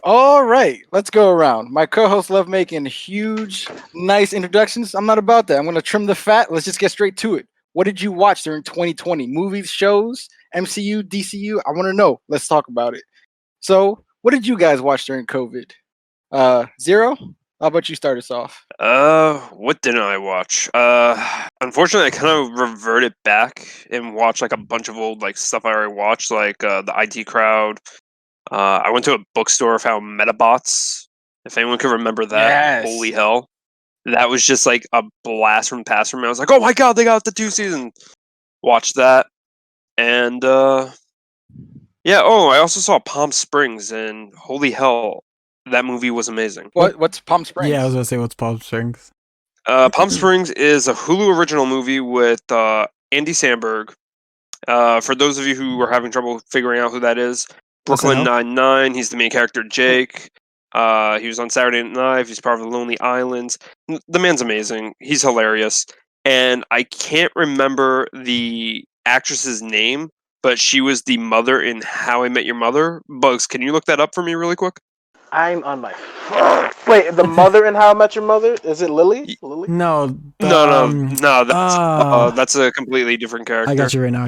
All right, let's go around. My co-hosts love making huge, nice introductions. I'm not about that. I'm going to trim the fat. Let's just get straight to it. What did you watch during 2020? Movies, shows, MCU, DCU? I want to know. Let's talk about it. So, what did you guys watch during COVID? Zero? How about you start us off? What didn't I watch? Unfortunately, I kind of reverted back and watched like a bunch of old like stuff I already watched, like the IT Crowd. I went to a bookstore, found Metabots. If anyone can remember that, Yes. holy hell, that was just like a blast from the past for me. I was like, oh my god, they got the 2 season. Watched that, and yeah. Oh, I also saw Palm Springs, and holy hell, that movie was amazing. What's Palm Springs? Yeah, I was gonna say, what's Palm Springs? Palm Springs is a Hulu original movie with Andy Samberg. For those of you who are having trouble figuring out who that is, Brooklyn Nine-Nine. He's the main character, Jake. He was on Saturday Night Live. He's part of the Lonely Islands. The man's amazing. He's hilarious. And I can't remember the actress's name, but she was the mother in How I Met Your Mother. Bugz, can you look that up for me really quick? I'm on my phone. Wait, the mother in How I Met Your Mother? Is it Lily? Lily? No. No. That's a completely different character. I got you right now.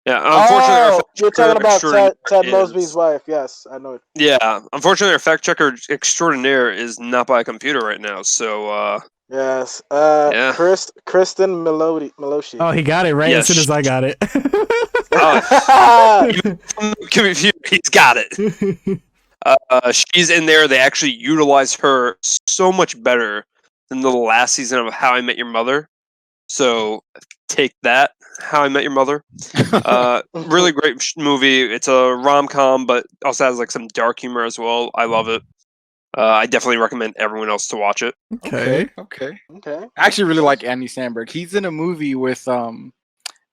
Yeah, unfortunately, you're talking about Ted Mosby's wife. Yes, I know it. Yeah, unfortunately, our fact checker extraordinaire is not by a computer right now. So, yes, yeah. Kristen Miloshi. Oh, he got it right as soon as I got it. He's got it. She's in there. They actually utilize her so much better than the last season of How I Met Your Mother. So take that, How I Met Your Mother. Really great movie. It's a rom-com, but also has like some dark humor as well. I love it. I definitely recommend everyone else to watch it. Okay. I actually really like Andy Samberg. He's in a movie with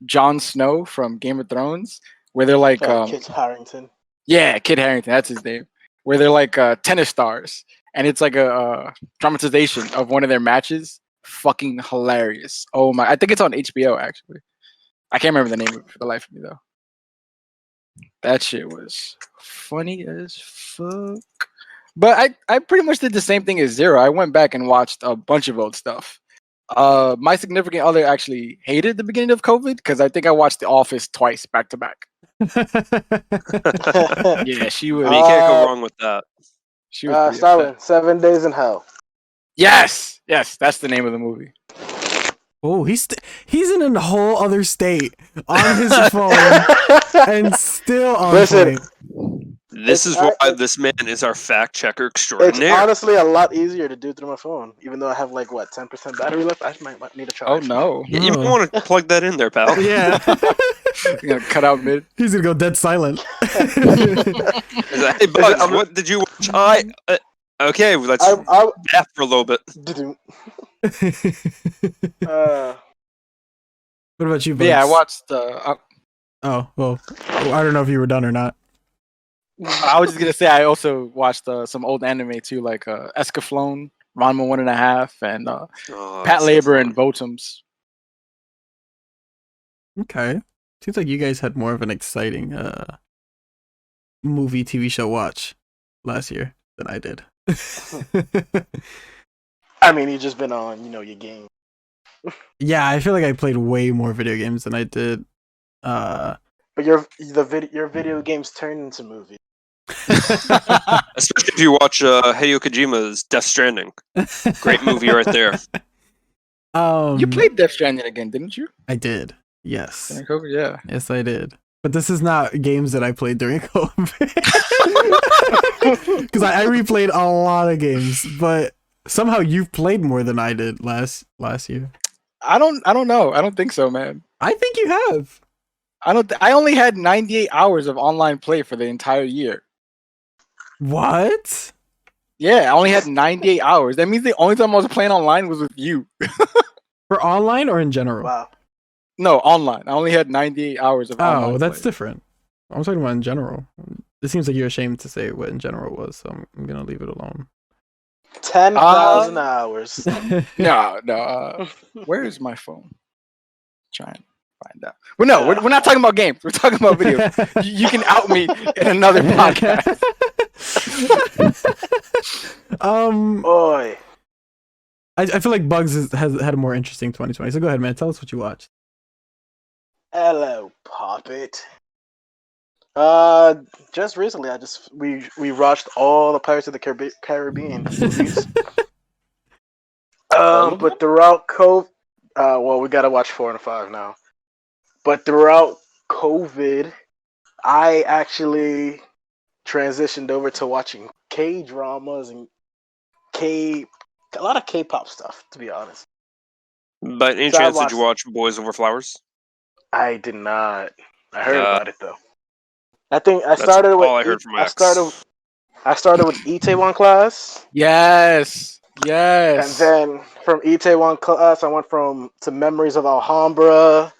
Jon Snow from Game of Thrones, where they're like Kit Harington. Yeah, Kit Harington. That's his name. Where they're like tennis stars, and it's like a dramatization of one of their matches. Fucking hilarious. Oh my, I think it's on HBO actually. I can't remember the name of it for the life of me though. That shit was funny as fuck. But I pretty much did the same thing as Zero. I went back and watched a bunch of old stuff. My significant other actually hated the beginning of COVID because I think I watched The Office twice back to back. Yeah, she was. You can't go wrong with that. She was StarWind, 7 Days in Hell. Yes, that's the name of the movie. Oh, he's in a whole other state on his phone and still on point. This is why this man is our fact checker extraordinaire. It's honestly a lot easier to do through my phone, even though I have like 10% battery left. I might need a charge. Oh no! You might want to plug that in there, pal. Yeah. You're gonna cut out mid. He's gonna go dead silent. Hey, Bugz, what did you watch? Okay, let's laugh for a little bit. What about you, Bugz? Yeah, I watched. Oh well, I don't know if you were done or not. I was just gonna say I also watched some old anime too, like Escaflowne, Ranma 1.5, and Pat Labor and Votems. Okay, seems like you guys had more of an exciting movie TV show watch last year than I did. I mean, you've just been on, your game. Yeah, I feel like I played way more video games than I did. But your video games turn into movies. Especially if you watch Hideo Kojima's Death Stranding. Great movie right there. You played Death Stranding again, didn't you? I did. Yes. Yeah. Yes, I did. But this is not games that I played during COVID. Because I replayed a lot of games, but somehow you've played more than I did last year. I don't know. I don't think so, man. I think you have. I only had 98 hours of online play for the entire year. What? Yeah, I only had 98 hours. That means the only time I was playing online was with you. For online or in general? Wow. No, online. I only had 98 hours of online. Oh, that's different. I'm talking about in general. It seems like you're ashamed to say what in general was, so I'm going to leave it alone. 10,000 hours. No. Where is my phone? Trying. Find out. Well, no, we're not talking about games. We're talking about video. You can out me in another podcast. Boy. I feel like Bugz has had a more interesting 2020. So go ahead, man. Tell us what you watched. Hello, Poppet. Just recently, we watched all the Pirates of the Caribbean movies. But throughout COVID, well, we gotta watch 4 and 5 now. But throughout COVID, I actually transitioned over to watching K-dramas and a lot of K-pop stuff, to be honest. But any chance did you watch Boys Over Flowers? I did not. I heard about it though. I think I started with. I heard from Max. I started with Itaewon Class. Yes. And then from Itaewon Class, I went to Memories of Alhambra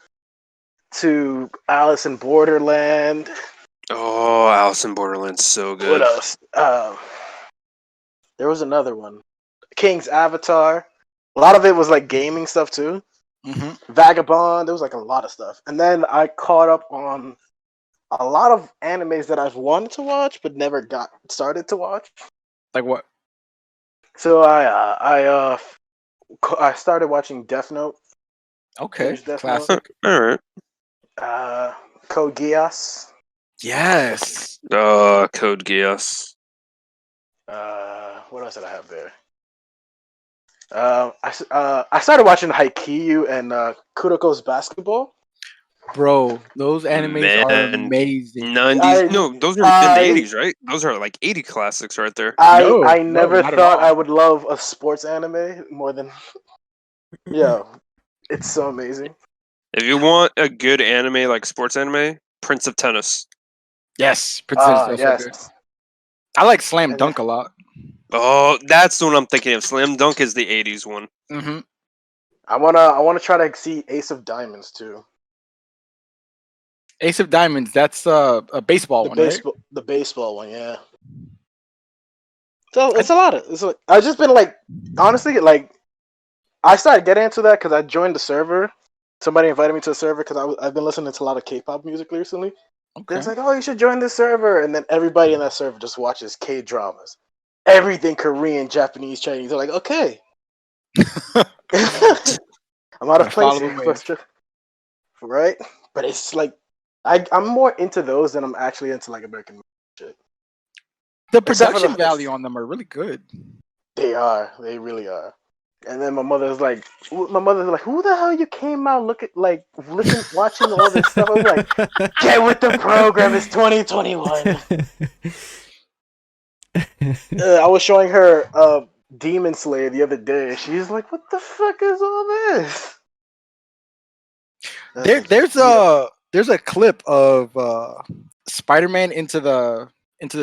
to Alice in Borderland. Oh, Alice in Borderland's so good. What else? There was another one. King's Avatar. A lot of it was like gaming stuff too. Mm-hmm. Vagabond. There was like a lot of stuff. And then I caught up on a lot of animes that I've wanted to watch but never got started to watch. Like what? So I started watching Death Note. Okay. Death Classic. Note. All right. Code Geass. Yes. Code Geass. What else did I have there? I started watching Haikyuu and Kuroko's Basketball. Bro, those animes are amazing. 90s. No, those are in the 80s, right? Those are like 80 classics right there. I never thought I would love a sports anime more than. Yeah, it's so amazing. If you want a good anime like sports anime, Prince of Tennis. Yes, Prince of Tennis. Yes. So good. I like Slam Dunk a lot. Oh, that's the one I'm thinking of. Slam Dunk is the 80s one. Mm-hmm. I wanna try to see Ace of Diamonds too. Ace of Diamonds, that's a baseball one, right? The baseball one, yeah. So it's a lot of. I've just been like, honestly, like, I started getting into that because I joined the server. Somebody invited me to a server because I've been listening to a lot of K-pop music recently. Okay. It's like, oh, you should join this server, and then everybody in that server just watches K-dramas, everything Korean, Japanese, Chinese. They're like, okay, I'm out of place, right? But it's like. I'm more into those than I'm actually into like American shit. The production value on them are really good. They are. They really are. And then my mother's like, who the hell you came out watching all this stuff? I was like, get with the program. It's 2021. I was showing her Demon Slayer the other day. She's like, what the fuck is all this? There's a clip of Spider-Man into the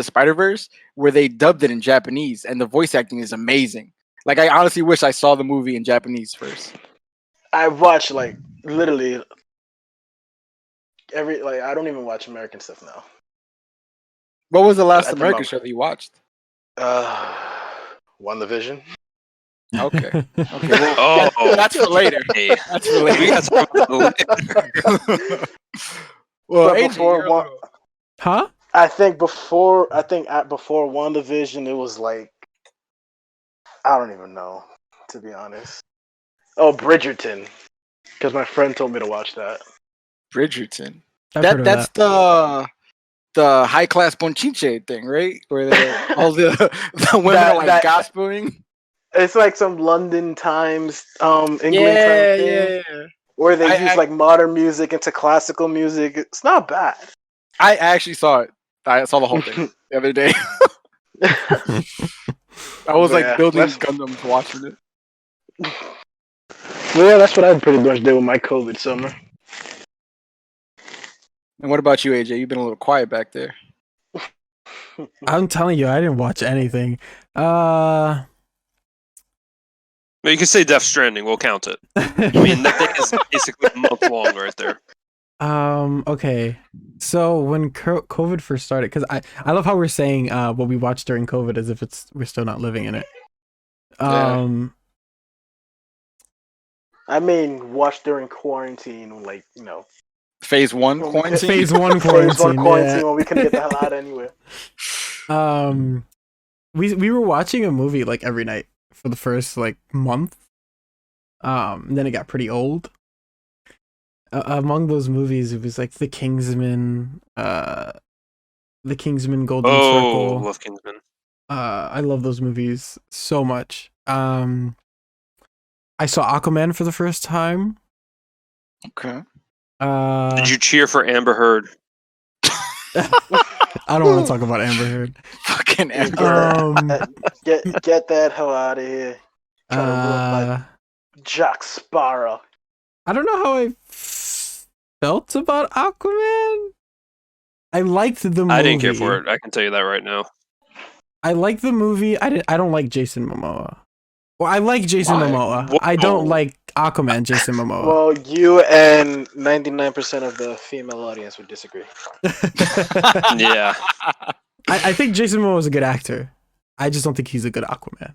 Spider-Verse where they dubbed it in Japanese, and the voice acting is amazing. Like, I honestly wish I saw the movie in Japanese first. I watch like literally I don't even watch American stuff now. What was the last American show that you watched? WandaVision. Okay. Well, that's for later. That's for later. Well, AJ, huh? I think before WandaVision, it was like, I don't even know, to be honest. Oh, Bridgerton, because my friend told me to watch that. Bridgerton. That's the high class bonchinche thing, right? Where all the women are like gospeling. It's like some London Times England kind of thing. Yeah. Where they use like modern music into classical music. It's not bad. I actually saw it. I saw the whole thing the other day. I was like building Gundams watching it. Well, yeah, that's what I pretty much did with my COVID summer. And what about you, AJ? You've been a little quiet back there. I'm telling you, I didn't watch anything. You can say Death Stranding. We'll count it. I mean, that thing is basically a month long right there. Okay. So when COVID first started, because I love how we're saying what we watched during COVID as if we're still not living in it. I mean, watch during quarantine, like Phase 1 Well, quarantine. Phase 1 quarantine. Phase 1 quarantine yeah. when we couldn't get the hell out anywhere. We were watching a movie like every night for the first like month. Then it got pretty old. Among those movies, it was like The Kingsman, Golden Circle. Love Kingsman. I love those movies so much. I saw Aquaman for the first time. Okay. Did you cheer for Amber Heard? I don't want to talk about Amber Heard. Fucking Amber. Get that hell out of here. Trying to ruin my Jack Sparrow. I don't know how I felt about Aquaman. I liked the movie. I didn't care for it. I can tell you that right now. I liked the movie. I don't like Jason Momoa. Well, I like Jason Momoa. Whoa. I don't like Aquaman Jason Momoa. Well, you and 99% of the female audience would disagree. Yeah. I think Jason Momoa is a good actor. I just don't think he's a good Aquaman.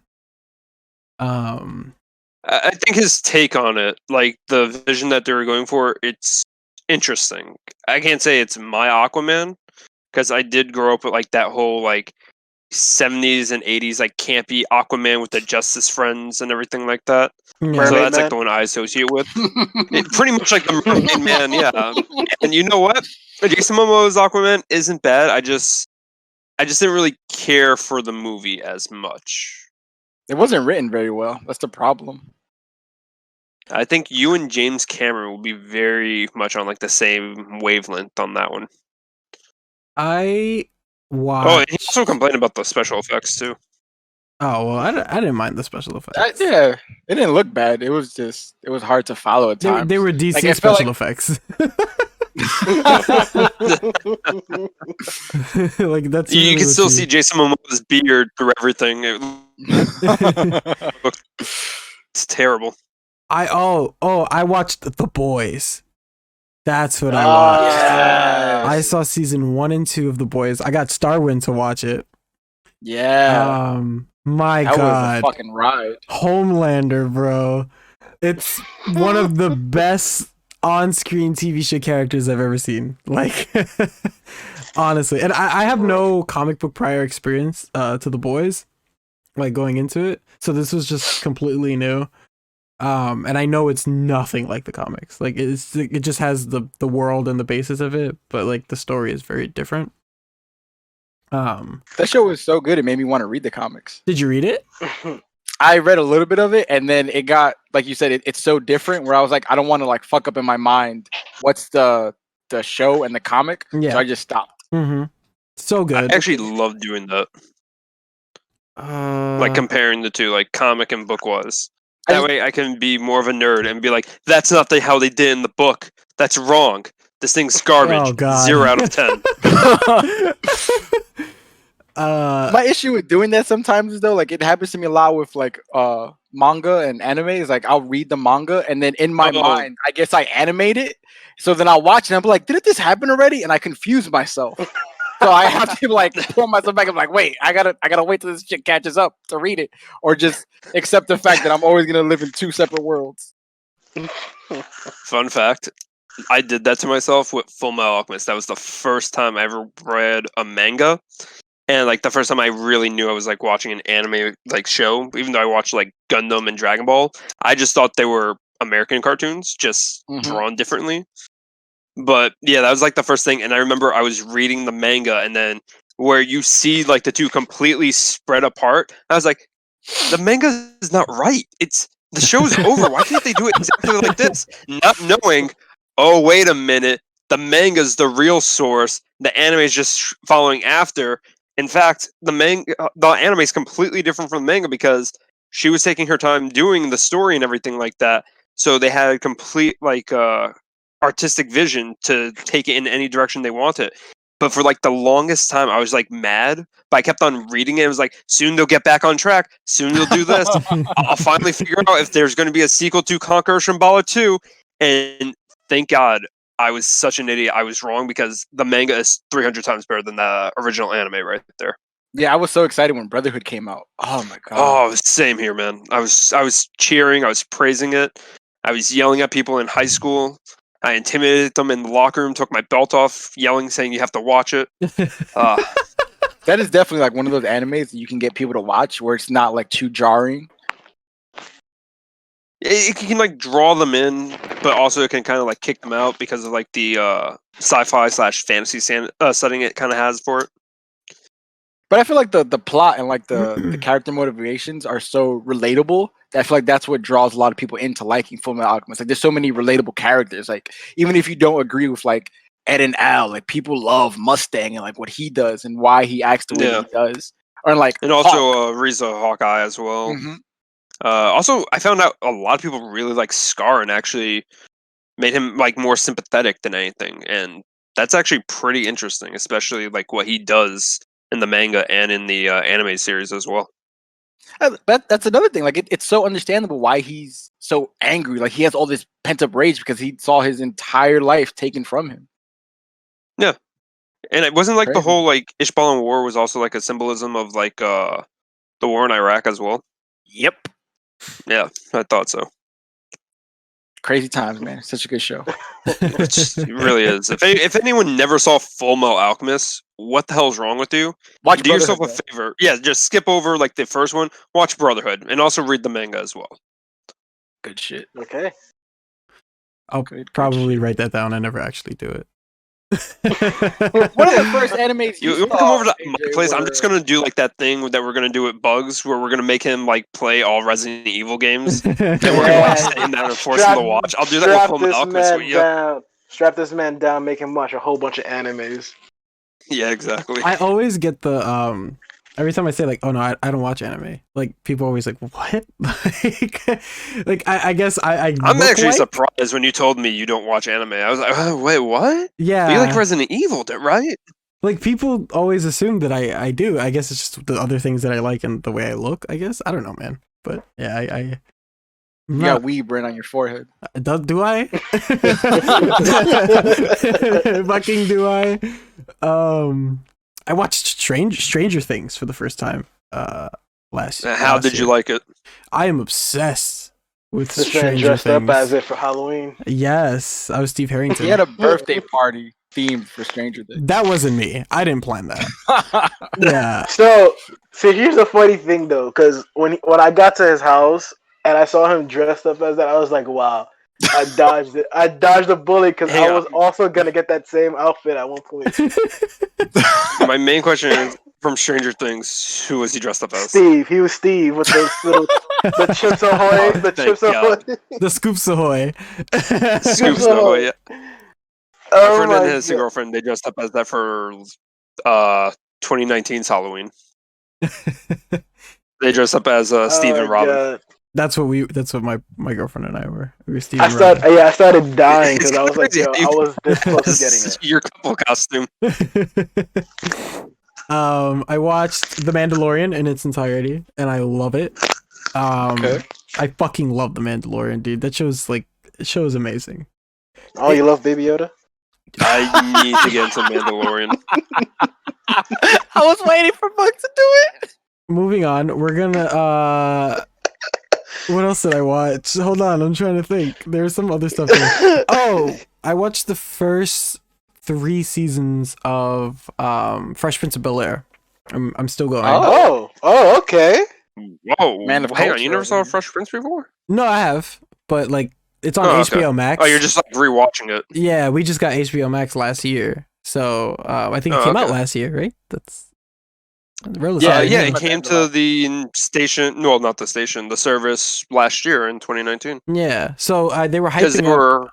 I think his take on it, like the vision that they were going for, it's interesting. I can't say it's my Aquaman because I did grow up with like that whole like 70s and 80s like campy Aquaman with the Justice Friends and everything like that. Yeah. So that's Man. like the one I associate with. Pretty much like the Mermaid Man, yeah. And you know what? Jason Momoa's Aquaman isn't bad. I just didn't really care for the movie as much. It wasn't written very well. That's the problem. I think you and James Cameron will be very much on like the same wavelength on that one. I watched... Oh, and he also complained about the special effects too. Oh, well, I didn't mind the special effects. Yeah, it didn't look bad. It was hard to follow at times. They were DC Like, it special felt effects. Like that's You really can what still see Jason Momoa's beard through everything. It's terrible. I watched The Boys. That's what I watched. Yes. I saw season 1 and 2 of The Boys. I got StarWind to watch it. Yeah. My that God. was a fucking ride. Homelander, bro. It's one of the best on-screen TV show characters I've ever seen. Like, honestly. And I have no comic book prior experience to The Boys, like going into it. So this was just completely new. And I know it's nothing like the comics. Like it just has the world and the basis of it, but like the story is very different. That show was so good it made me want to read the comics. Did you read it? I read a little bit of it, and then it got, like you said, it's so different where I was like, I don't want to like fuck up in my mind what's the show and the comic. Yeah. So I just stopped. Mm-hmm. So good. I actually love doing that. Like comparing the two, like comic and book wise. That way I can be more of a nerd and be like, that's not how they did in the book. That's wrong. This thing's garbage. Oh, God. 0 out of 10. My issue with doing that sometimes is though, like it happens to me a lot with like manga and anime. Is like I'll read the manga and then in my mind, I guess I animate it. So then I'll watch it and I'm like, didn't this happen already? And I confuse myself. So I have to like pull myself back. I'm like, wait, I gotta wait till this shit catches up to read it, or just accept the fact that I'm always gonna live in 2 separate worlds. Fun fact. I did that to myself with Full Metal Alchemist. That was the first time I ever read a manga. And like the first time I really knew I was like watching an anime like show, even though I watched like Gundam and Dragon Ball, I just thought they were American cartoons, just drawn differently. But yeah, that was like the first thing. And I remember I was reading the manga, and then where you see like the two completely spread apart, I was like, the manga is not right. It's the show's over. Why can't they do it exactly like this? Not knowing, oh, wait a minute, the manga's the real source. The anime is just following after. In fact, the anime is completely different from the manga because she was taking her time doing the story and everything like that. So they had a complete like artistic vision to take it in any direction they wanted. But for like the longest time, I was like mad, but I kept on reading it. It was like, soon they'll get back on track. Soon they'll do this. I'll finally figure out if there's going to be a sequel to Conqueror Shambhala 2. And thank God I was such an idiot. I was wrong because the manga is 300 times better than the original anime right there. Yeah, I was so excited when Brotherhood came out. Oh my god. Oh, same here, man. I was cheering. I was praising it. I was yelling at people in high school. I intimidated them in the locker room, took my belt off, yelling, saying you have to watch it. That is definitely like one of those animes that you can get people to watch where it's not like too jarring. It can like draw them in, but also it can kind of like kick them out because of like the sci-fi / fantasy setting it kind of has for it. But I feel like the plot and like the character motivations are so relatable that I feel like that's what draws a lot of people into liking Fullmetal Alchemist. Like there's so many relatable characters. Like even if you don't agree with like Ed and Al, like people love Mustang and like what he does and why he acts the way that he does. Or like and also Riza Hawkeye as well. Mm-hmm. Also, I found out a lot of people really like Scar and actually made him like more sympathetic than anything, and that's actually pretty interesting, especially like what he does in the manga and in the anime series as well. But that's another thing. Like it's so understandable why he's so angry. Like he has all this pent up rage because he saw his entire life taken from him. Yeah, and it wasn't like Crazy. the whole like Ishbalan War was also like a symbolism of like the war in Iraq as well. Yep. Yeah, I thought so. Crazy times, man. Such a good show. It really is. If anyone never saw Fullmetal Alchemist, what the hell is wrong with you? Watch Do yourself a Brotherhood, favor. Yeah, just skip over like the first one. Watch Brotherhood, and also read the manga as well. Good shit. Okay. I'll Good probably shit. write that down. I never actually do it. One of the first animes You you want to come over to saw, my AJ, place? I'm just gonna do like that thing that we're gonna do at Bugz, where we're gonna make him like play all Resident Evil games, and we're gonna Yeah. like stand down and force him to watch. I'll do that with Fullmetal Alchemist with you. Down. Strap this man down, make him watch a whole bunch of animes. Yeah, exactly. I always get the every time I say like, oh no, I don't watch anime. Like people always like, what? like I guess I'm actually surprised when you told me you don't watch anime. I was like, oh, wait, what? Yeah, But you like Resident Evil, right? Like people always assume that I do. I guess it's just the other things that I like and the way I look. I guess I don't know, man. But yeah, You got weed burn on your forehead. do I? Fucking do I? I watched Stranger Things for the first time last. How did you like it? I am obsessed with This man Stranger dressed Things. up as it for Halloween. Yes, I was Steve Harrington. He had a birthday party themed for Stranger Things. That wasn't me. I didn't plan that. Yeah. So here's the funny thing though, because when I got to his house and I saw him dressed up as that, I was like, wow. I dodged it. I dodged a bullet because I was also gonna get that same outfit at one point. My main question is, from Stranger Things, who was he dressed up as? Steve. He was Steve with those little the Chips Ahoy. The Thank Chips Ahoy. The Scoops Ahoy. Scoops Ahoy, yeah. My Oh friend my and his God. girlfriend, they dressed up as that for 2019's Halloween. They dressed up as Steve and Robin. God. That's what my girlfriend and I were. We were Steve I and Robin. started dying because It's I was like, crazy yo, how I you- was this close to getting it. Your couple costume. I watched The Mandalorian in its entirety, and I love it. Okay. I fucking love The Mandalorian, dude. That show's amazing. Oh, you love Baby Yoda? I need to get into Mandalorian. I was waiting for Bugz to do it. Moving on, we're gonna what else did I watch? Hold on, I'm trying to think. There's some other stuff there. Oh, I watched the first 3 seasons of Fresh Prince of Bel-Air. I'm still going. Oh, okay. Whoa, Man of hang on, culture you never saw over here. Fresh Prince before? No, I have, but like it's on Oh, okay. HBO Max. Oh, you're just like rewatching it. Yeah, we just got HBO Max last year, so I think it Oh, came out okay. last year, right? That's Yeah, you it came to the station. Well, not the station, the service last year in 2019. Yeah. So they were Because hyping they up. were,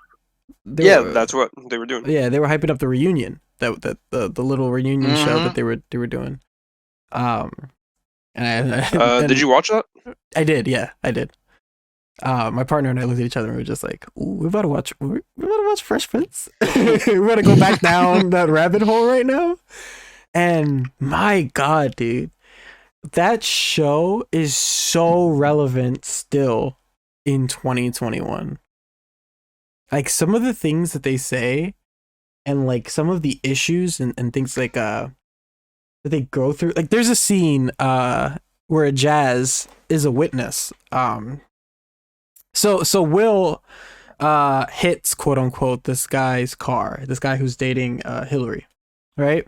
they were- that's what they were doing. Yeah, they were hyping up the reunion. That the little reunion show that they were doing. And Did you watch that? I did. Yeah, I did. My partner and I looked at each other and we were just like, "Ooh, we about to watch Fresh Prince. We're gonna go back down that rabbit hole right now." And my God, dude, that show is so relevant still in 2021. Like some of the things that they say and like some of the issues and things like that they go through. Like there's a scene where a Jazz is a witness. So Will hits, quote unquote, this guy's car, this guy who's dating Hillary, right?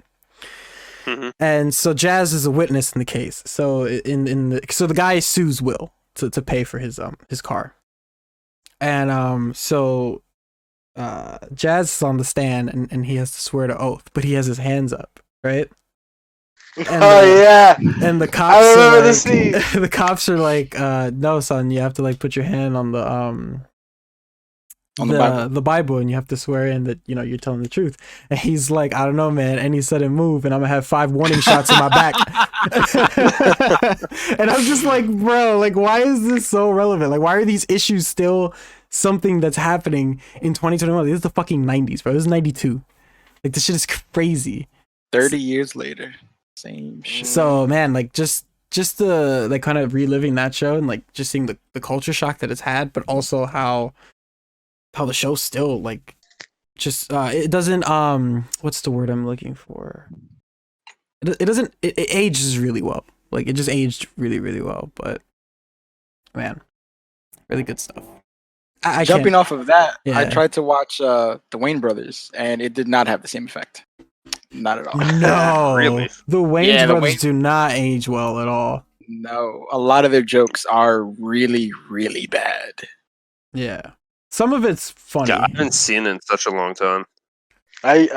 Mhm. And so Jazz is a witness in the case. So so the guy sues Will to pay for his car. And so Jazz is on the stand and he has to swear to oath, but he has his hands up, right? And yeah. And the cops I remember are the like, scene. the cops are like, no, son, you have to like put your hand on the the Bible, and you have to swear in that, you know, you're telling the truth. And he's like, I don't know, man. Any sudden move, and I'm gonna have 5 warning shots in my back. And I'm just like, bro, like, why is this so relevant? Like, why are these issues still something that's happening in 2021? This is the fucking 90s, bro. This is 92. Like, this shit is crazy. 30 years later, same shit. So, man, like, just the like kind of reliving that show and like just seeing the culture shock that it's had, but also how the show still like just it doesn't what's the word I'm looking for? It ages really well. Like, it just aged really, really well. But man, really good stuff. I Jumping off of that, Yeah. I tried to watch the Wayne Brothers, and it did not have the same effect. Not at all. No, Really? the Wayans Yeah, the brothers Wayans- do not age well at all. No, a lot of their jokes are really, really bad. Yeah, some of it's funny. Yeah, I haven't seen it in such a long time. I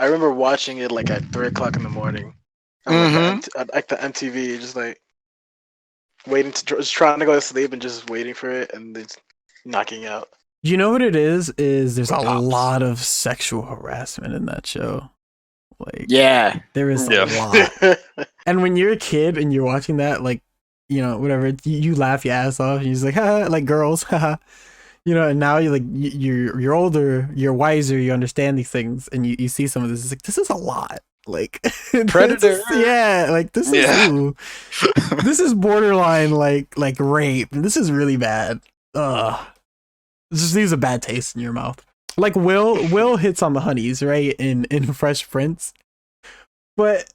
remember watching it like at 3:00 in the morning. On like the MTV, just like waiting to just trying to go to sleep and just waiting for it and then knocking out. You know what it is? Is there's a Cops. lot of sexual harassment in that show. Like, Yeah. there is Yeah. a lot. And when you're a kid and you're watching that, like, you know, whatever, you laugh your ass off. And you're just like, ha, like girls, haha. You know, and now you're like, you're older, you're wiser, you understand these things, and you see some of this. It's like, this is a lot. Like, Predator. Yeah, like this is Yeah. ooh. This is borderline like rape. This is really bad. Ugh. This just leaves a bad taste in your mouth. Like Will hits on the honeys, right? In Fresh Prince. But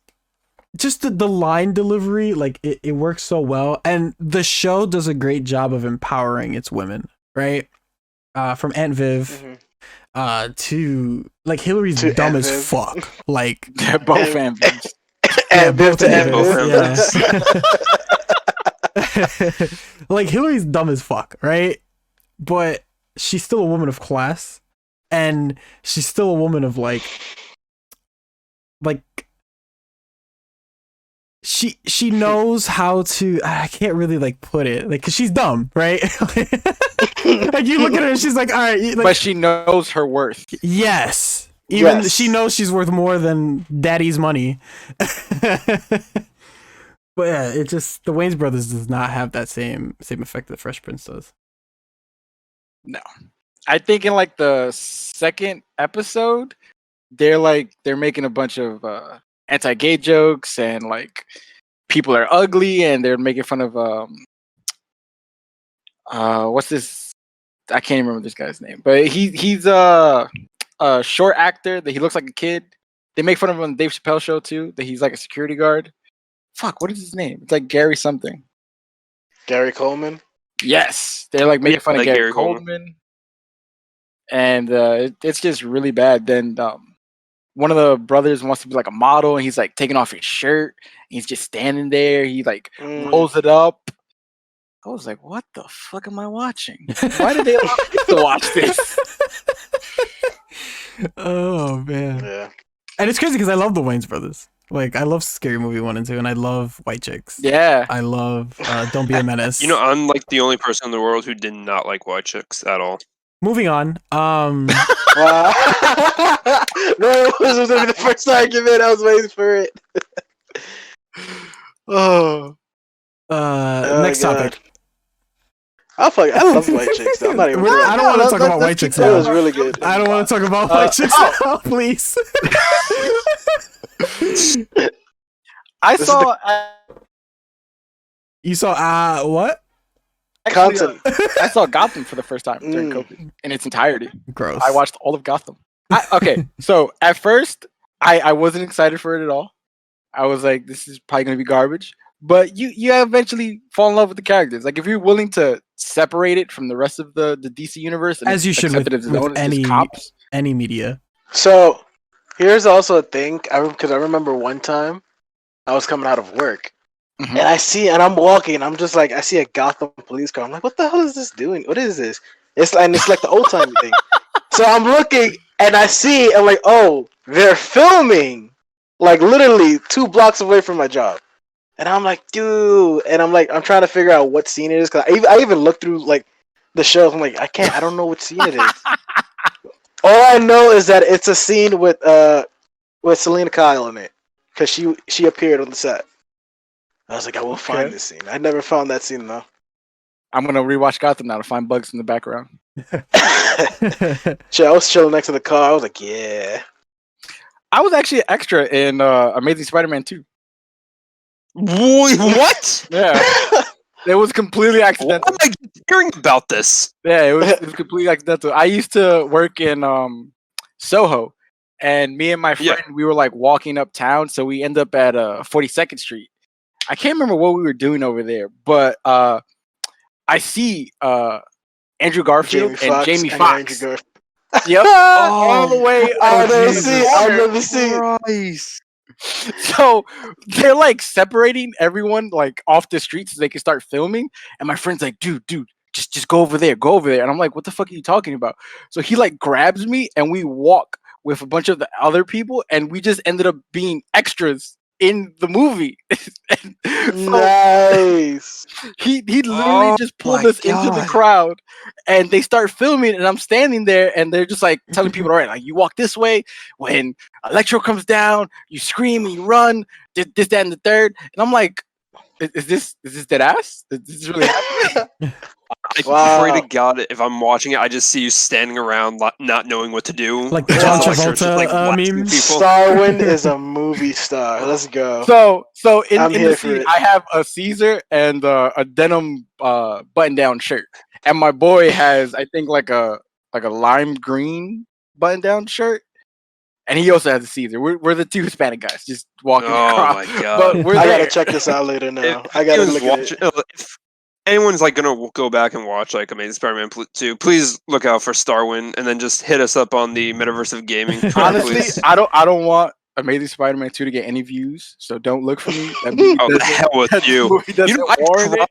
just the line delivery, like it works so well. And the show does a great job of empowering its women, right? From Aunt Viv to like Hillary's To dumb Aunt as Viv. fuck. Like They're both ambitions. And both to Aunt Aunt Viv, Viv. yeah. Like, Hillary's dumb as fuck, right? But she's still a woman of class, and she's still a woman of like she knows how to, I can't really like put it, like, 'cause she's dumb, right? Like, you look at her and she's like, all right, like, But she knows her worth. yes. Even Yes. she knows she's worth more than daddy's money. But yeah, it just, the Wayans brothers does not have that same effect that Fresh Prince does. I think in like the second episode, they're making a bunch of anti-gay jokes, and like people are ugly, and they're making fun of what's this? I can't even remember this guy's name, but he's a short actor that he looks like a kid. They make fun of him on the Dave Chappelle show too, that he's like a security guard. Fuck, what is his name? It's like Gary something. Gary Coleman. Yes, they're like making fun of like Gary Gary Coleman. Coleman, and it's just really bad. Then one of the brothers wants to be like a model, and he's like taking off his shirt. And he's just standing there. He like rolls it up. I was like, "What the fuck am I watching? Why did they allow me to watch this?" Oh man. Yeah. And it's crazy because I love the Wayans brothers. Like, I love Scary Movie 1 and 2, and I love White Chicks. Yeah, I love Don't Be a Menace. You know, I'm like the only person in the world who did not like white chicks at all. Moving on. No, it was gonna be the first argument. I was waiting for it. oh, Next God. topic. I love White Chicks. Though. I'm not even. I don't want to talk about White Chicks That now. was really good. I don't want to talk about White Chicks now, please. I This is saw. You saw what? Actually, Content. I saw Gotham for the first time during Mm. COVID in its entirety. Gross. I watched all of Gotham. Okay, so at first I wasn't excited for it at all. I was like, this is probably gonna be garbage. But you eventually fall in love with the characters. Like, if you're willing to separated from the rest of the DC universe. And As you should accepted with as its own, it's just cops. any media. So here's also a thing, because I remember one time I was coming out of work, Mhm. and I'm walking, and I'm just like, I see a Gotham police car. I'm like, what the hell is this doing? What is this? It's like the old timey thing. So I'm looking, and I see, I'm like, oh, they're filming, like literally 2 blocks away from my job. And I'm like, dude, and I'm trying to figure out what scene it is, because I even looked through like the shows. I'm like, I don't know what scene it is. All I know is that it's a scene with Selena Kyle in it, because she appeared on the set. I was like, I will find this scene. I never found that scene though. I'm gonna rewatch Gotham now to find Bugz in the background. I was chilling next to the car. I was like, yeah. I was actually an extra in Amazing Spider-Man 2. Boy, what? Yeah, it was completely Why accidental. am I hearing about this? Yeah, it was completely accidental. I used to work in Soho, and me and my friend, we were like walking uptown, so we end up at 42nd Street. I can't remember what we were doing over there, but I see Andrew Garfield and Jamie Foxx. Yep, all the way. I never see. So they're like separating everyone like off the street so they can start filming. And my friend's like, dude, just go over there. And I'm like, what the fuck are you talking about? So he like grabs me and we walk with a bunch of the other people, and we just ended up being extras in the movie. Nice. He literally just pulled us into the crowd, and they start filming, and I'm standing there, and they're just like telling people, all right, like you walk this way, when Electro comes down, you scream and you run, this, that, and the third. And I'm like, is this dead ass? Is this really happening? I pray to God, if I'm watching it, I just see you standing around not knowing what to do. Like the John Travolta meme. StarWind is a movie star. Let's go. So in the scene, I have a Caesar and a denim button-down shirt, and my boy has, I think, like a lime green button-down shirt, and he also has a Caesar. We're the 2 Hispanic guys just walking across. Oh my God! But I gotta check this out later now. I gotta look at it. If anyone's like gonna go back and watch like Amazing Spider-Man 2, please look out for StarWind, and then just hit us up on the Metaverse of Gaming. Honestly, please. I don't want Amazing Spider-Man 2 to get any views, so don't look for me. The hell with you! You know, I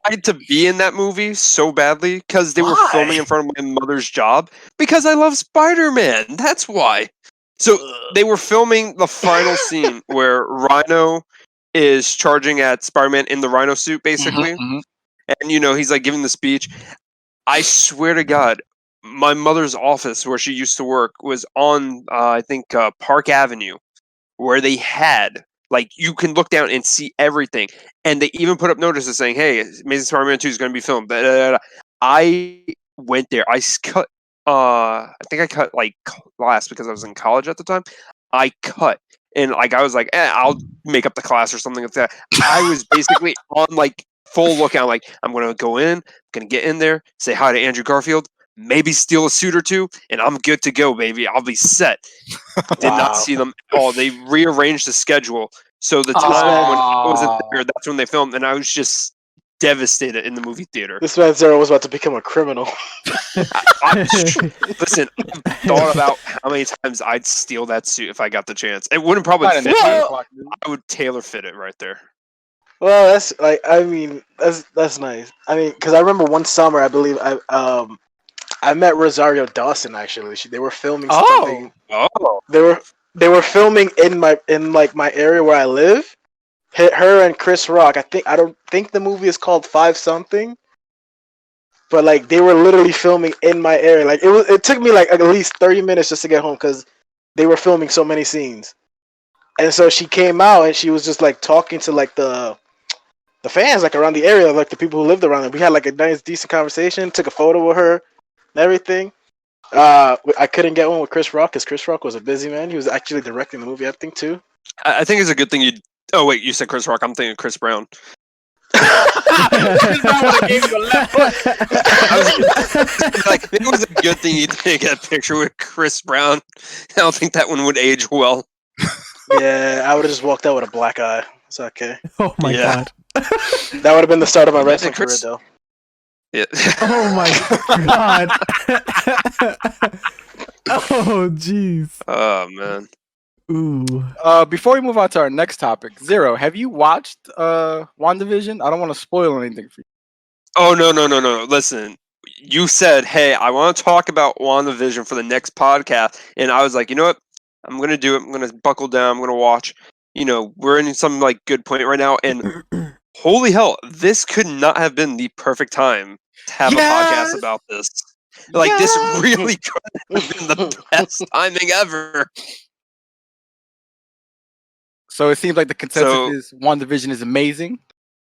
tried to be in that movie so badly because they were filming in front of my mother's job, because I love Spider-Man. That's why. So they were filming the final scene where Rhino is charging at Spider-Man in the Rhino suit, basically. And, you know, he's like giving the speech. I swear to God, my mother's office where she used to work was on, I think, Park Avenue, where they had, like, you can look down and see everything. And they even put up notices saying, hey, Amazing Spider-Man 2 is going to be filmed. I went there. I think I cut like class because I was in college at the time. I cut, and like I was like, I'll make up the class or something like that. I was basically on like full lookout. Like, I'm gonna go in, gonna get in there, say hi to Andrew Garfield, maybe steal a suit or 2, and I'm good to go, baby. I'll be set. Did not see them at all. They rearranged the schedule, so the time when I wasn't there, that's when they filmed, and I was just devastated in the movie theater. This man Zero was about to become a criminal. Listen, I've thought about how many times I'd steal that suit if I got the chance. It wouldn't probably fit me. I would tailor fit it right there. Well, that's like, I mean, that's nice. I mean, because I remember one summer, I believe I met Rosario Dawson. Actually, they were filming something. They were filming in my area where I live. Her and Chris Rock. I don't think the movie is called 5 something, but like they were literally filming in my area. Like it took me like at least 30 minutes just to get home because they were filming so many scenes. And so she came out and she was just like talking to like the fans like around the area, like the people who lived around them. We had like a nice decent conversation. Took a photo with her and everything. I couldn't get one with Chris Rock because Chris Rock was a busy man. He was actually directing the movie, I think, too. I think it's a good thing you. Oh wait, you said Chris Rock. I'm thinking Chris Brown. Like, it was a good thing you didn't get a picture with Chris Brown. I don't think that one would age well. Yeah, I would have just walked out with a black eye. It's okay. Oh my God. That would have been the start of my wrestling career, though. Yeah. Oh my god. Oh jeez. Oh man. Ooh. Before we move on to our next topic, Zero, have you watched WandaVision? I don't want to spoil anything for you. Oh no. Listen, you said, hey, I want to talk about WandaVision for the next podcast, and I was like, you know what? I'm gonna do it. I'm gonna buckle down. I'm gonna watch. You know, we're in some like good point right now, and holy hell, this could not have been the perfect time to have a podcast about this. Like, this really could have been the best timing ever. So it seems like the consensus is WandaVision is amazing.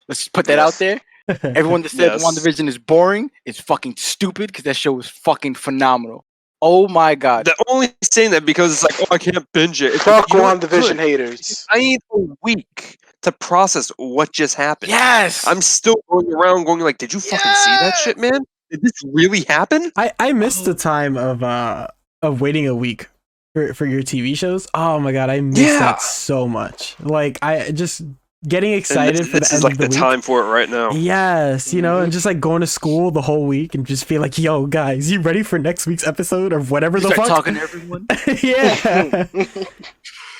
Let's just put that out there. Everyone that said WandaVision is boring is fucking stupid because that show was fucking phenomenal. Oh my god. The only saying that because it's like, oh, I can't binge it. Fuck WandaVision haters. I need a week to process what just happened. Yes. I'm still going around going like, did you fucking see that shit, man? Did this really happen? I missed the time of waiting a week for your TV shows. Oh my god, I miss that so much. Like, I just getting excited for the end like of the week. time for it right now. Yes, you know, and just like going to school the whole week and just feel like, yo, guys, you ready for next week's episode or whatever the fuck? Start talking to everyone. Yeah.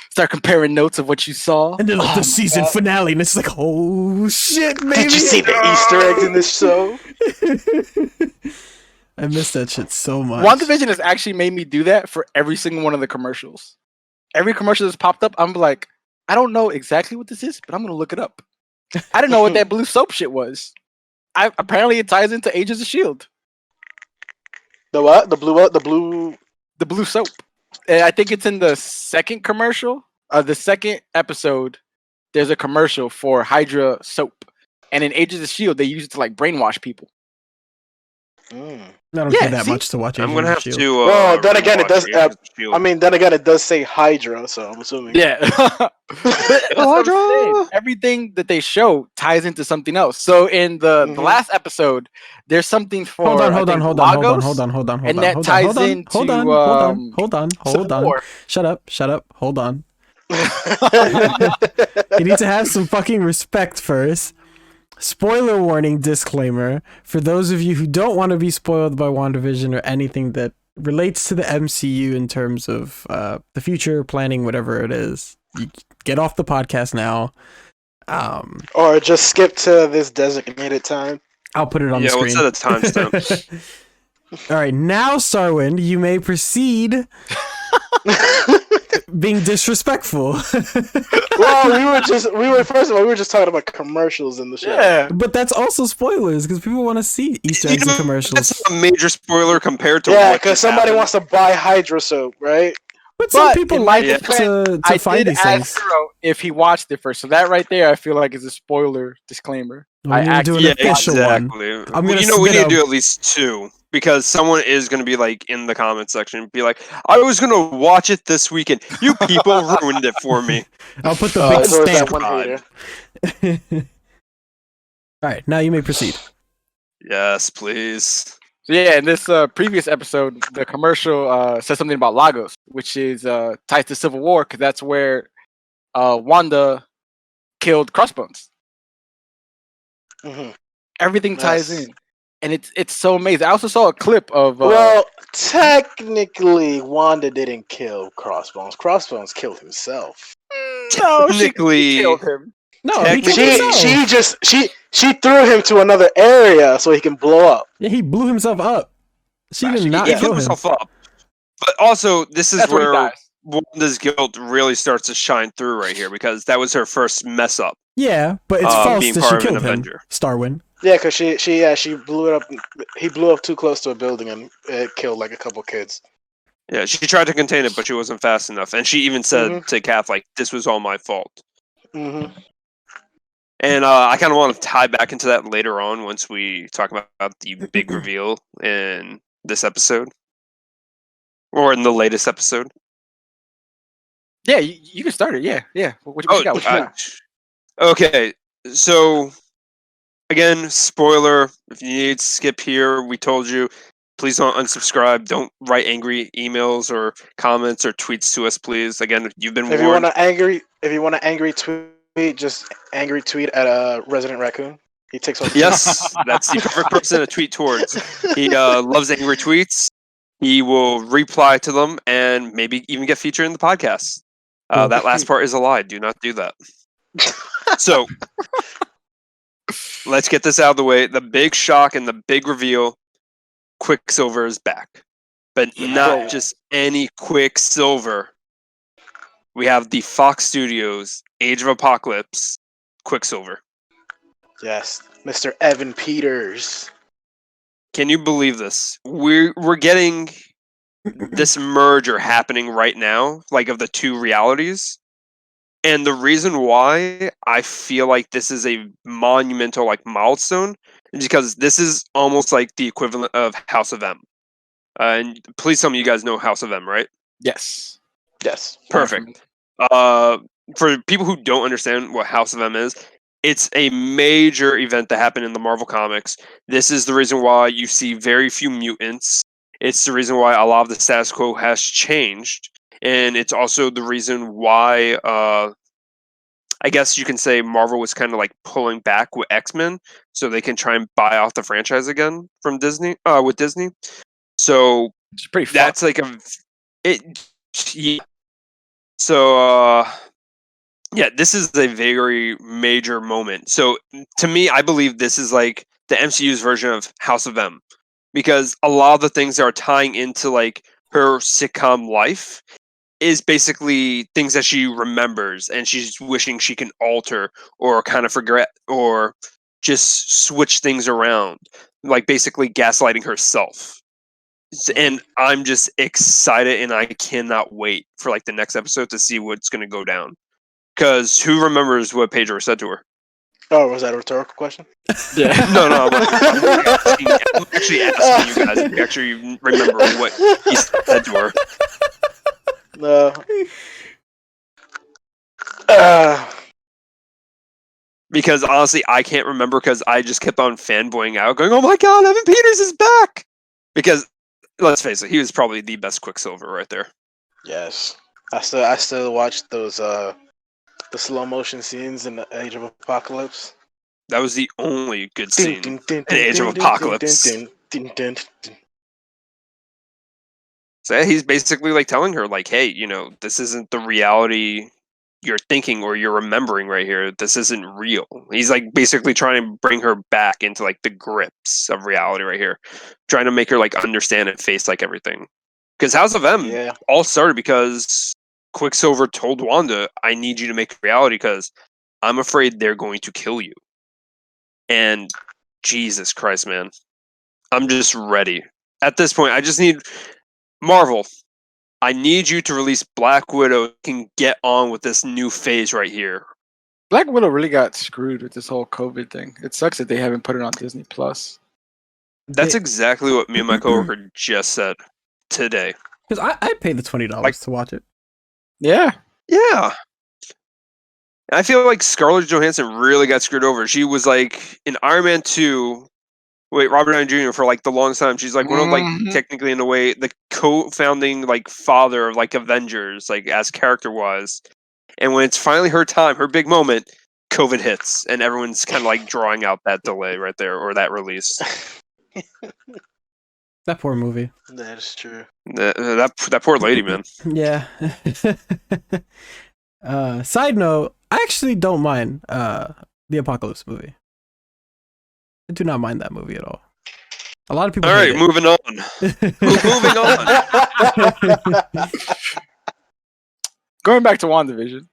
Start comparing notes of what you saw. And then like the season finale, and it's like, oh shit, baby. Did you see the Easter eggs in this show? I miss that shit so much. WandaVision has actually made me do that for every single one of the commercials. Every commercial that's popped up, I'm like, I don't know exactly what this is, but I'm gonna look it up. I didn't know what that blue soap shit was. Apparently it ties into Ages of S.H.I.E.L.D. The what? The blue what? The blue soap. And I think it's in the second commercial. The second episode, there's a commercial for Hydra soap. And in Ages of S.H.I.E.L.D., they use it to like brainwash people. I don't care that much to watch. I'm gonna have to. Well, then again, it does. I mean, then again, it does say Hydra, so I'm assuming. Yeah. Hydra. Everything that they show ties into something else. So in the last episode, there's something for hold on, and that ties into hold on. Shut up. Hold on. You need to have some fucking respect first. Spoiler warning disclaimer for those of you who don't want to be spoiled by WandaVision or anything that relates to the MCU in terms of the future planning, whatever it is. You get off the podcast now. Or just skip to this designated time. I'll put it on the screen. Yeah, we'll set a timestamp. All right, now StarWind, you may proceed. Being disrespectful. Well, we were just talking about commercials in the show. Yeah, but that's also spoilers because people want to see Easter eggs and commercials. That's a major spoiler compared to because somebody wants to buy Hydra soap, right? But some people like to find these things. If he watched it first, so that right there, I feel like is a spoiler disclaimer. I'm gonna do an official one. I'm gonna. We need to do at least two. Because someone is going to be like in the comment section, be like, I was going to watch it this weekend. You people ruined it for me. I'll put the big stamp. All right, now you may proceed. Yes, please. So yeah, in this previous episode, the commercial says something about Lagos, which is tied to Civil War, because that's where Wanda killed Crossbones. Everything ties in. And it's so amazing. I also saw a clip of. Well, technically, Wanda didn't kill Crossbones. Crossbones killed himself. No, she killed him. No, she threw him to another area so he can blow up. Yeah, he blew himself up. She did not kill himself up. But also, this is where Wanda's guilt really starts to shine through right here because that was her first mess up. Yeah, but it's false that she killed him. StarWind. Yeah, because she blew it up. He blew up too close to a building and it killed like a couple kids. Yeah, she tried to contain it, but she wasn't fast enough. And she even said to Kath, like, this was all my fault. And I kind of want to tie back into that later on once we talk about the big reveal in this episode. Or in the latest episode. Yeah, you can start it. Yeah. What you got? Okay, so... Again, spoiler, if you need to skip here, we told you, please don't unsubscribe. Don't write angry emails or comments or tweets to us, please. Again, you've been warned. If you want to angry tweet, just angry tweet at a Resident Raccoon. He takes over. Yes, that's the perfect person to tweet towards. He loves angry tweets. He will reply to them and maybe even get featured in the podcast. That last part is a lie. Do not do that. So, let's get this out of the way. The big shock and the big reveal, Quicksilver is back. But not just any Quicksilver. We have the Fox Studios Age of Apocalypse Quicksilver. Yes, Mr. Evan Peters. Can you believe this? We're getting this merger happening right now, like of the two realities. And the reason why I feel like this is a monumental like milestone is because this is almost like the equivalent of House of M. And please tell me you guys know House of M, right? Yes. Yes. Perfect. For people who don't understand what House of M is, it's a major event that happened in the Marvel Comics. This is the reason why you see very few mutants. It's the reason why a lot of the status quo has changed. And it's also the reason why, I guess you can say Marvel was kind of like pulling back with X-Men so they can try and buy off the franchise again from Disney, with Disney. So It's pretty that's fucked. yeah. So, yeah, this is a very major moment. So to me, I believe this is like the MCU's version of House of M, because a lot of the things that are tying into like her sitcom life is basically things that she remembers and she's wishing she can alter or kind of forget or just switch things around, like basically gaslighting herself. And I'm just excited and I cannot wait for like the next episode to see what's going to go down. Because who remembers what Pedro said to her? Oh, was that a rhetorical question? Yeah. No, I'm actually asking you guys if you actually remember what he said to her. No. Because honestly, I can't remember because I just kept on fanboying out, going, "Oh my god, Evan Peters is back!" Because let's face it, he was probably the best Quicksilver right there. Yes. I still watch those the slow motion scenes in the Age of Apocalypse. That was the only good scene in Age of Apocalypse. So yeah, he's basically like telling her, like, "Hey, you know, this isn't the reality you're thinking or you're remembering right here. This isn't real." He's like basically trying to bring her back into like the grips of reality right here, trying to make her like understand and face like everything. Because House of M all started because Quicksilver told Wanda, "I need you to make it reality because I'm afraid they're going to kill you." And Jesus Christ, man, I'm just ready. At this point, I just need Marvel. I need you to release Black Widow. Can get on with this new phase right here. Black Widow really got screwed with this whole COVID thing. It sucks that they haven't put it on Disney Plus. That's exactly what me and my coworker just said today. Because I'd pay the $20 to watch it. Yeah. Yeah. I feel like Scarlett Johansson really got screwed over. She was like in Iron Man 2. Wait, Robert Downey Jr. for like the longest time. She's like one of like technically in a way the co-founding like father of like Avengers, like as character wise. And when it's finally her time, her big moment, COVID hits, and everyone's kind of like drawing out that delay right there or that release. That poor movie. That is true. That poor lady, man. Yeah. Side note, I actually don't mind the Apocalypse movie. I do not mind that movie at all. A lot of people. All right, moving on. Moving on. Going back to WandaVision.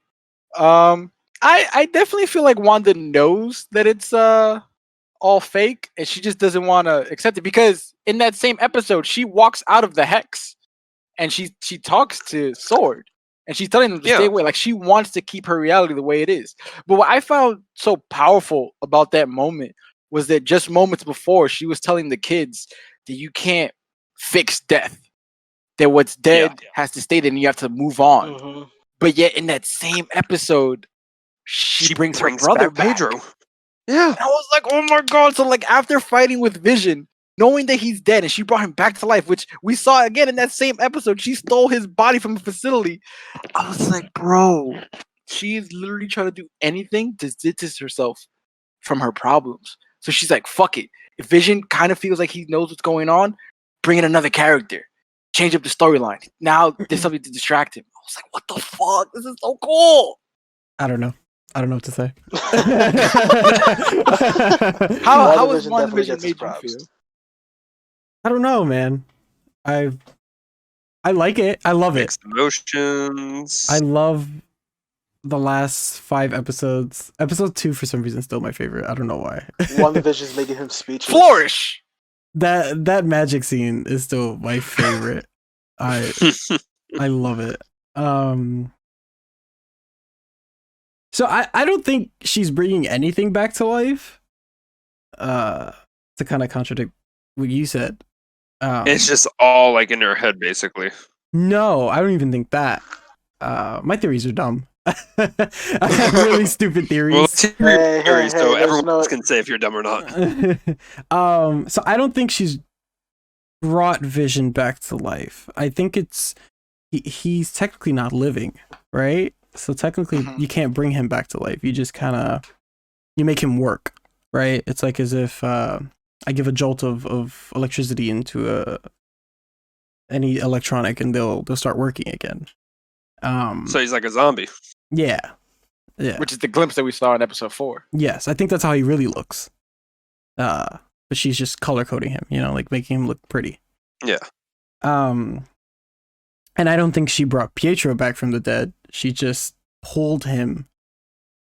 I definitely feel like Wanda knows that it's all fake, and she just doesn't want to accept it because in that same episode, she walks out of the hex, and she talks to Sword, and she's telling them to stay away. Like she wants to keep her reality the way it is. But what I found so powerful about that moment was that just moments before, she was telling the kids that you can't fix death. That what's dead has to stay there, and you have to move on. Mm-hmm. But yet, in that same episode, she brings her brother back. Pedro. Yeah. And I was like, oh my god. So like after fighting with Vision, knowing that he's dead, and she brought him back to life, which we saw again in that same episode, she stole his body from a facility. I was like, bro, she is literally trying to do anything to distance herself from her problems. So she's like, fuck it. If Vision kind of feels like he knows what's going on, bring in another character. Change up the storyline. Now there's something to distract him. I was like, what the fuck? This is so cool. I don't know what to say. How was WandaVision WandaVision definitely gets made you props. feel? I don't know, man. I like it. I love it. Mixed emotions. I love the last 5 episodes. Episode 2 for some reason is still my favorite. I don't know why. WandaVision's making him speechless. Flourish. That magic scene is still my favorite. I love it. So I don't think she's bringing anything back to life. To kind of contradict what you said. It's just all like in her head, basically. No, I don't even think that. My theories are dumb. I have really stupid theories. Well, it's your Hey, theories, hey, so there's everyone no- else can say if you're dumb or not. So I don't think she's brought Vision back to life. I think it's he's technically not living, right? So technically Mhm. you can't bring him back to life. You just kind of you make him work, right? It's like as if I give a jolt of electricity into any electronic and they'll start working again. So he's like a zombie. Yeah. Which is the glimpse that we saw in episode 4. Yes, I think that's how he really looks. But she's just color coding him, like making him look pretty. Yeah. And I don't think she brought Pietro back from the dead. She just pulled him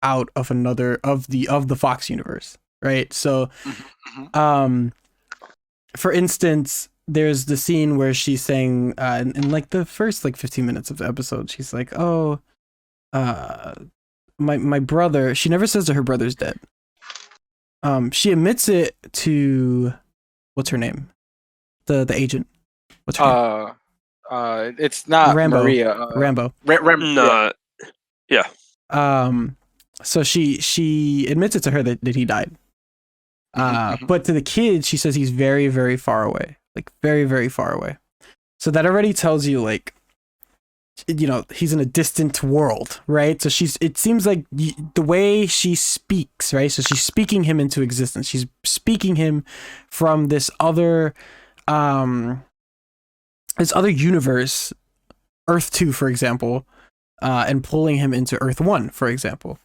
out of the Fox universe, right? So, for instance, there's the scene where she's saying in like the first like 15 minutes of the episode, she's like, "Oh, my brother." She never says that her brother's dead. She admits it to what's her name, the agent. What's her name? It's not Rambo. Maria. Rambo. No. So she admits it to her that he died. But to the kid, she says he's very, very far away. Like very, very far away. So that already tells you like, he's in a distant world, right? So it seems like the way she speaks, right? So she's speaking him into existence. She's speaking him from this other universe, Earth 2, for example, and pulling him into Earth 1, for example.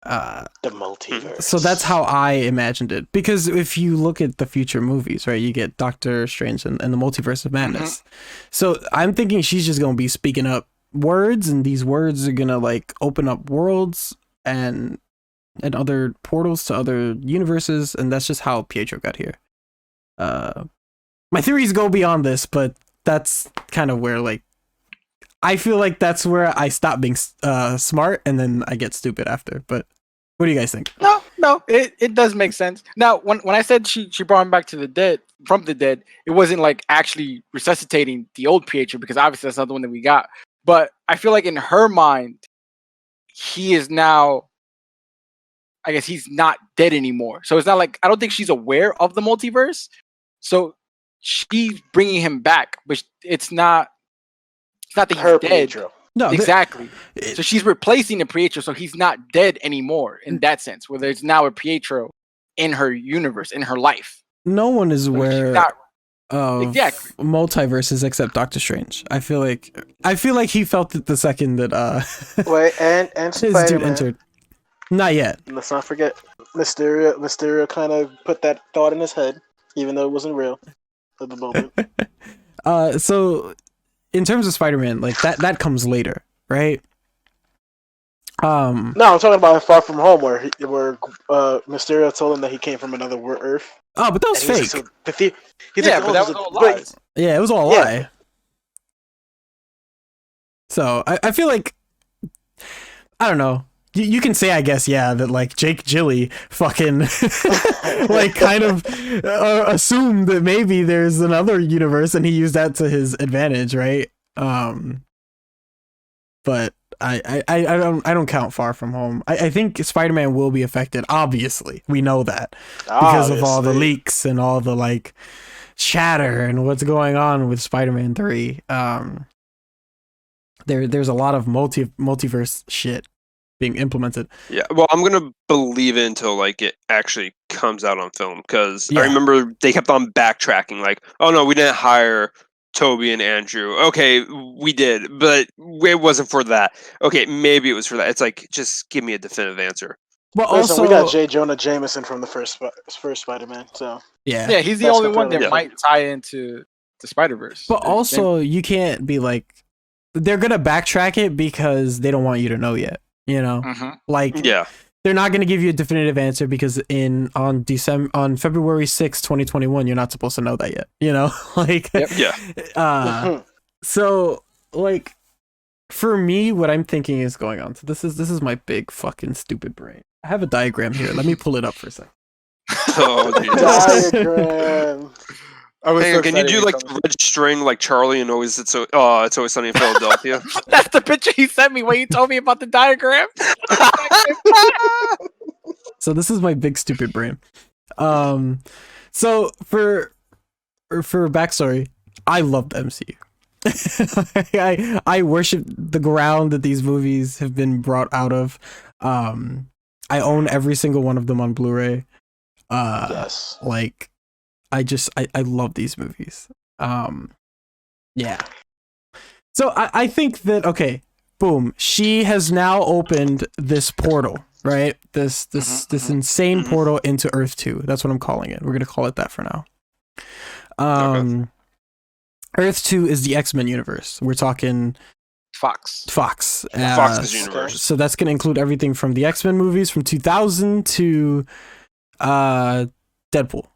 The multiverse. So that's how I imagined it. Because if you look at the future movies, right, you get Doctor Strange and the Multiverse of Madness. Mm-hmm. So I'm thinking she's just going to be speaking up words, and these words are going to like open up worlds and other portals to other universes, and that's just how Pietro got here. My theories go beyond this, but that's kind of where like I feel like that's where I stop being smart and then I get stupid after. But what do you guys think? No, it does make sense. Now, when I said she brought him back from the dead, it wasn't like actually resuscitating the old Pietro, because obviously that's not the one that we got. But I feel like in her mind, he is now, I guess he's not dead anymore. So it's not like, I don't think she's aware of the multiverse. So she's bringing him back, but it's not that he's Her dead. Pietro. No, Exactly. So she's replacing the Pietro, so he's not dead anymore in that sense, where there's now a Pietro in her universe, in her life. no one is So she's aware not- of Exactly. multiverses except Doctor Strange. I feel like he felt it the second that Wait, and his dude Spider-Man. entered. Not yet. Let's not forget Mysterio. Mysterio kind of put that thought in his head, even though it wasn't real at the moment. So in terms of Spider-Man, like that comes later, right? No, I'm talking about in Far From Home, where Mysterio told him that he came from another Earth. Oh, but that was And he's fake. like, so he's Yeah, like, but oh, that this was is all great. lies. Yeah, it was all a Yeah. lie. So I feel like, I don't know. You can say, I guess, yeah, that like Jake Gilly fucking like kind of assumed that maybe there's another universe and he used that to his advantage, right? But I don't count Far From Home. I think Spider-Man will be affected. Obviously, we know that because of all the Obviously. leaks and all the like chatter and what's going on with Spider-Man 3. There's a lot of multiverse shit being implemented. Yeah, well, I'm gonna believe it until like it actually comes out on film, because Yeah. I remember they kept on backtracking, like, oh no, we didn't hire Toby and Andrew. Okay, we did, but it wasn't for that. Okay, maybe it was for that. It's like, just give me a definitive answer. But Listen, also, we got J. Jonah Jameson from the first Spider-Man, so yeah. Yeah, he's the That's only one that completely might tie into the Spider-Verse. But also, you can't be like, they're gonna backtrack it because they don't want you to know yet. You know, like Yeah. they're not gonna give you a definitive answer because on February 6th, 2021, you're not supposed to know that yet. You know, like Yeah. So like for me, what I'm thinking is going on. So this is my big fucking stupid brain. I have a diagram here. Let me pull it up for a second. Oh, Jesus. diagram. Hang on, can you do like the red string like Charlie and always it's always sunny in Philadelphia? That's the picture he sent me when he told me about the diagram. So this is my big stupid brain. So for backstory, I love the MCU. I worship the ground that these movies have been brought out of. I own every single one of them on Blu-ray. Yes. Like I love these movies. Yeah. So I think that, okay, boom, she has now opened this portal, right? This insane portal into Earth 2. That's what I'm calling it. We're gonna call it that for now. Okay. Earth 2 is the X-Men universe. We're talking Fox. Fox's universe. So that's gonna include everything from the X-Men movies from 2000 to Deadpool.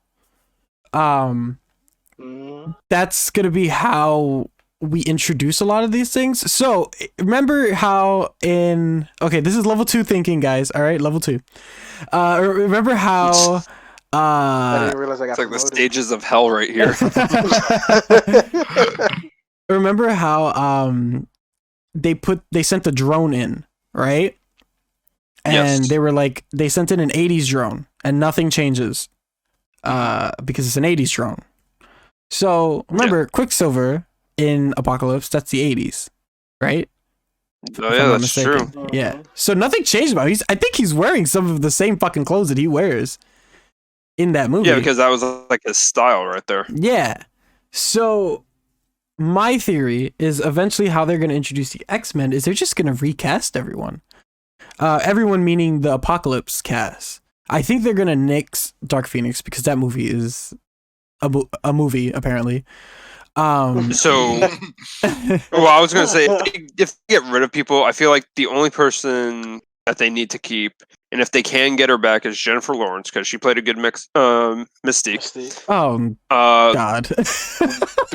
That's gonna be how we introduce a lot of these things. So remember how this is level 2 thinking, guys. All right, level 2. Remember how I didn't realize I got It's like the promoted. stages of hell right here. remember how they sent the drone in, right? And Yes. they were like, they sent in an 80s drone and nothing changes because it's an 80s drone. So remember, Quicksilver in Apocalypse, that's the 80s, right? Oh yeah, that's true. Yeah. So nothing changed about him. I think he's wearing some of the same fucking clothes that he wears in that movie. Yeah, because that was like his style right there. Yeah. So my theory is eventually how they're going to introduce the X-Men is they're just going to recast everyone. Everyone meaning the Apocalypse cast. I think they're going to nix Dark Phoenix because that movie is a movie, apparently. So, well, I was going to say, if they get rid of people, I feel like the only person that they need to keep, and if they can get her back, is Jennifer Lawrence, because she played a good Mystique. Oh, God.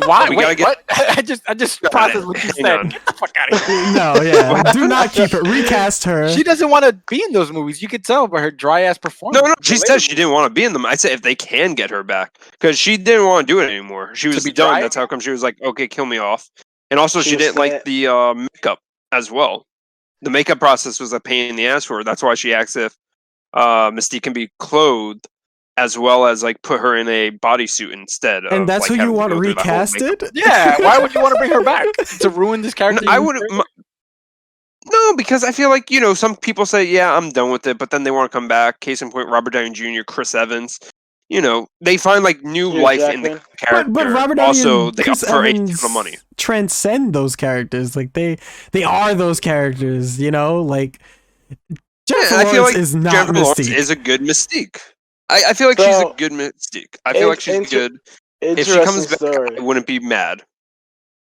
Why? We Wait, gotta what? I just processed what you Hang said. on. Get the fuck out of here. No, yeah. Do not keep it. Recast her. She doesn't want to be in those movies. You could tell by her dry ass performance. No, she said she didn't want to be in them. I said if they can get her back, because she didn't want to do it anymore. She was be done. dry? That's how come she was like, okay, kill me off. And also, She she was didn't like the makeup as well. The makeup process was a pain in the ass for her. That's why she asked if Mystique can be clothed, as well as like put her in a bodysuit instead. And that's like, who you having to want go through the whole makeup. recasted? Yeah, why would you want to bring her back? To ruin this character? I would. No, because I feel like, some people say, yeah, I'm done with it, but then they want to come back. Case in point, Robert Downey Jr., Chris Evans. They find like new Hugh life Jackman. in the character. But Robert Downey also, and they Chris up for a Evans ton of money. transcend those characters. Like they are those characters, like Jennifer I feel Lawrence like is not Jennifer Lawrence Mystique. is a good Mystique. I feel like she's a good Mystique. I feel like she's good. If she comes back, story. I wouldn't be mad.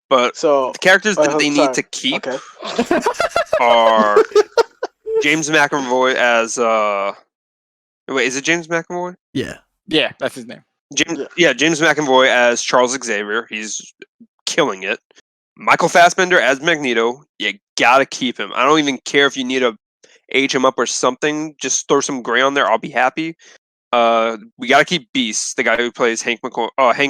But So the characters that they need to keep are James McAvoy as wait, is it James McAvoy? Yeah. Yeah, that's his name. James McAvoy as Charles Xavier. He's killing it. Michael Fassbender as Magneto. You gotta keep him. I don't even care if you need to age him up or something. Just throw some gray on there. I'll be happy. We gotta keep Beast, the guy who plays Hank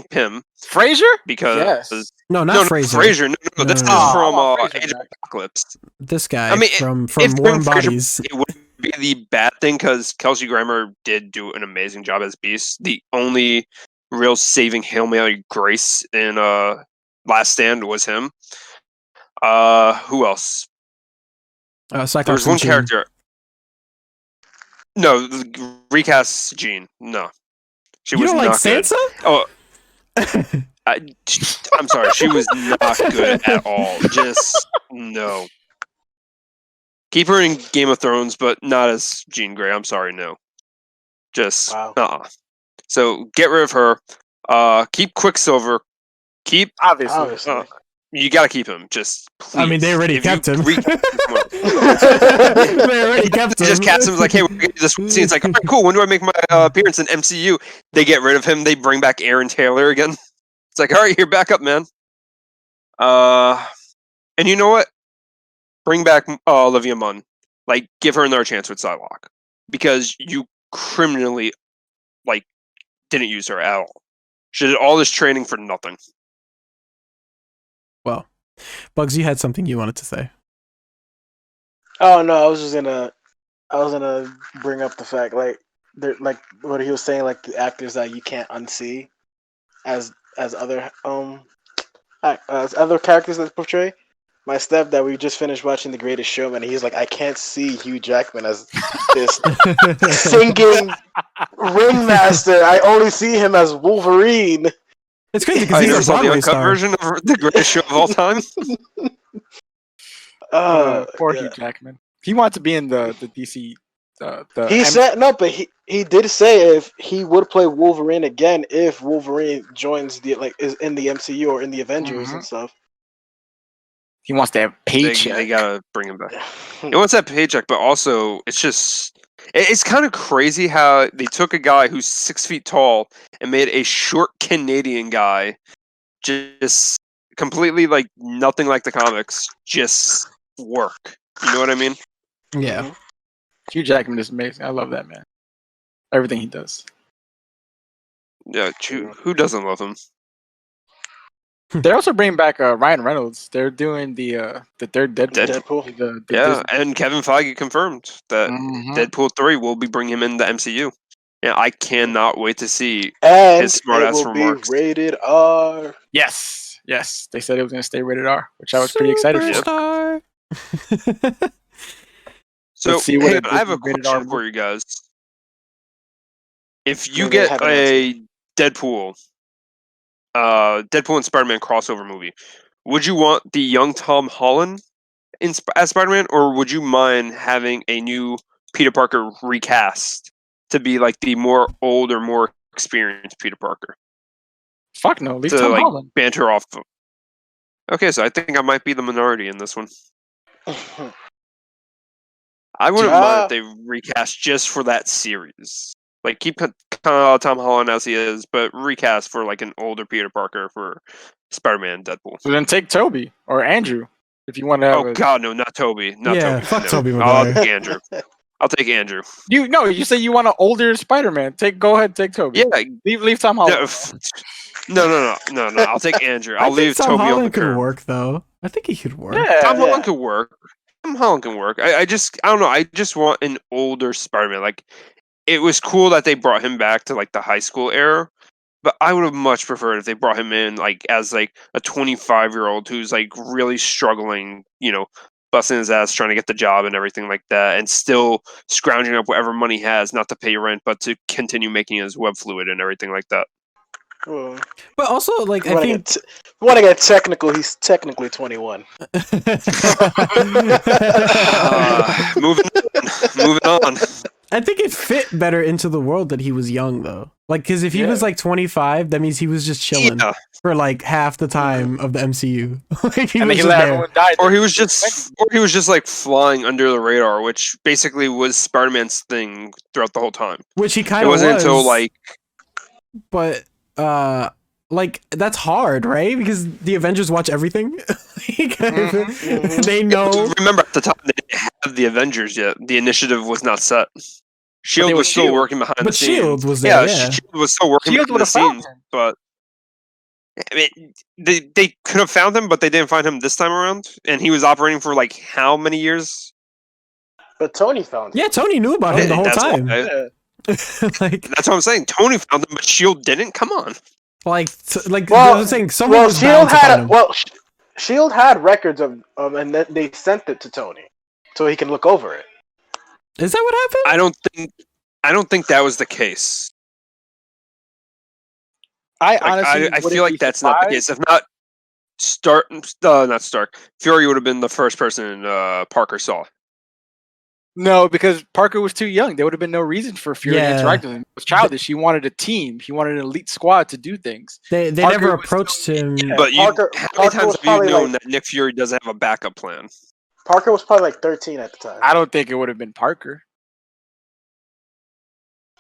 Pym. Fraser? Because No, not Fraser. Fraser. No, this is from Age of Apocalypse. This guy from if Warm Fraser, Bodies. it wouldn't be the bad thing because Kelsey Grammer did do an amazing job as Beast. The only real saving Hail Mary grace in Last Stand was him. Who else? Cyclops There was one and Jean. character. No, recast Jean. No, she You was don't not like good. Sansa? Oh, I'm sorry, she was not good at all. Just no. Keep her in Game of Thrones, but not as Jean Grey. I'm sorry, no. Just Wow. So get rid of her. Keep Quicksilver. Keep Obviously. you gotta keep him. Just please. I mean, they already kept him. They They already kept him. just cast him like, hey, we're gonna do this scene. It's like, all right, cool. When do I make my appearance in MCU? They get rid of him. They bring back Aaron Taylor again. It's like, all right, you're back up, man. And you know what? Bring back Olivia Munn. Like, give her another chance with Psylocke, because you criminally didn't use her at all. She did all this training for nothing. Well, Bugz, you had something you wanted to say. Oh no, I was gonna bring up the fact like what he was saying, like the actors that you can't unsee as other as other characters that portray. My stepdad, we just finished watching The Greatest Showman, and he's like, I can't see Hugh Jackman as this singing ringmaster. I only see him as Wolverine. It's crazy because he's a saw the Broadway uncut star. version of The Greatest Show of all time. Poor Hugh Jackman. He wanted to be in the DC. Said no, but he did say if he would play Wolverine again if Wolverine joins is in the MCU or in the Avengers and stuff. He wants to have paycheck. They gotta bring him back. He wants that paycheck, but also it's kind of crazy how they took a guy who's 6 feet tall and made a short Canadian guy just completely like nothing like the comics, just work. You know what I mean? Yeah. Hugh Jackman is amazing. I love that man. Everything he does. Yeah, who doesn't love him? They're also bringing back Ryan Reynolds. They're doing the third Deadpool. Yeah, and Kevin Feige confirmed that Deadpool 3 will be bringing him in the MCU. Yeah, I cannot wait to see his smart-ass remarks. Be rated R. Yes. They said it was going to stay rated R, which I was pretty excited for. So, I have a question for you guys. If you get a Deadpool and Spider-Man crossover movie, would you want the young Tom Holland as Spider-Man, or would you mind having a new Peter Parker recast to be like the more old or more experienced Peter Parker? Fuck no, leave Tom Holland. Banter off. Okay, so I think I might be the minority in this one. I wouldn't mind if they recast just for that series. Like, keep Tom Holland as he is, but recast for like an older Peter Parker for Spider-Man Deadpool. So then take Toby or Andrew if you want to have God, no, not Toby. Toby. Fuck no. Toby I'll Maguire. take Andrew. I'll take Andrew. You say you want an older Spider-Man. Go ahead, take Toby. Yeah. Leave Tom Holland. No. I'll take Andrew. I'll leave Tom Toby Holland on the curb. could work though. I think he could work. Yeah, Tom Holland could work. Tom Holland can work. I don't know. I just want an older Spider-Man. Like, it was cool that they brought him back to like the high school era, but I would have much preferred if they brought him in like as like a 25-year-old who's like really struggling, busting his ass trying to get the job and everything like that, and still scrounging up whatever money he has, not to pay rent, but to continue making his web fluid and everything like that. Cool. But also, like, I think if you want to get technical, he's technically 21. Moving on. I think it fit better into the world that he was young, though. Like, because if he was like 25, that means he was just chilling for like half the time of the MCU. Like, he was just there. Or he was just like flying under the radar, which basically was Spider-Man's thing throughout the whole time. Which he kind of was. It wasn't until like. But like, that's hard, right? Because the Avengers watch everything. They know. Remember, at the time they didn't have the Avengers yet. The initiative was not set. Shield was still working behind the scenes. Shield was there. Yeah, Shield was still working behind the scenes. But I mean, they could have found him, but they didn't find him this time around. And he was operating for like how many years? But Tony found him. Yeah, Tony knew about him the whole time. Like, that's what I'm saying. Tony found him, but Shield didn't. Come on. I was saying, someone was Shield bound to find him. Shield had records of and they sent it to Tony, so he can look over it. Is that what happened? I don't think that was the case. I Like, honestly, I wouldn't feel like be that's not the case. If not, not Stark. Fury would have been the first person Parker saw. No, because Parker was too young. There would have been no reason for Fury to interact with him. It was childish. He wanted a team. He wanted an elite squad to do things. They Parker never was approached him. But Parker- how many Parker times was have you probably known like- that Nick Fury doesn't have a backup plan? Parker was probably like 13 at the time. I don't think it would have been Parker.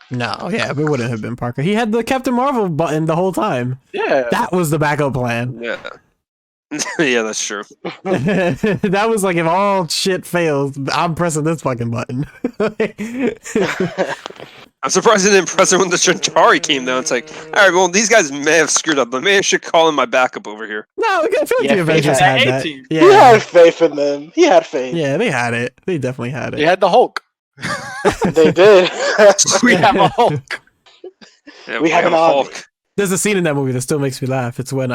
No, yeah, it wouldn't have been Parker. He had the Captain Marvel button the whole time. Yeah. That was the backup plan. Yeah. Yeah, that's true. That was like, if all shit fails, I'm pressing this fucking button. I'm surprised they didn't press it when the Chitauri came down. It's like, all right, well, these guys may have screwed up, but maybe I should call in my backup over here. No, I feel like Yeah, the Avengers faith in had that that. A-team. He Yeah, had faith in them. He had faith. yeah, they had it. They definitely had They it. had the Hulk. They did. We have a Hulk. Yeah, We have an army. There's a scene in that movie that still makes me laugh. It's when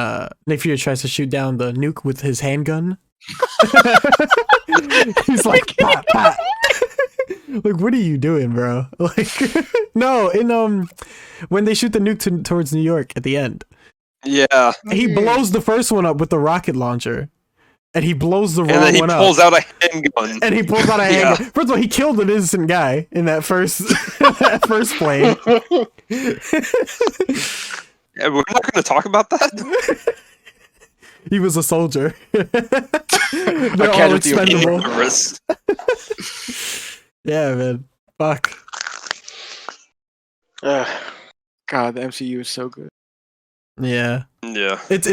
Nick Fury tries to shoot down the nuke with his handgun. He's like, pat, pat. Like, what are you doing, bro? Like, no, in when they shoot the nuke towards New York at the end, Yeah. he blows the first one up with the rocket launcher, and he blows the And wrong then he one pulls up. out a handgun. And he pulls out a Yeah. handgun. First of all, he killed an innocent guy in that first that first plane. Yeah, we're not going to talk about that. He was a soldier. They're all casualty of expendable. Risk. Yeah, man. Fuck. Ugh. God, the MCU is so good. Yeah. Yeah. It's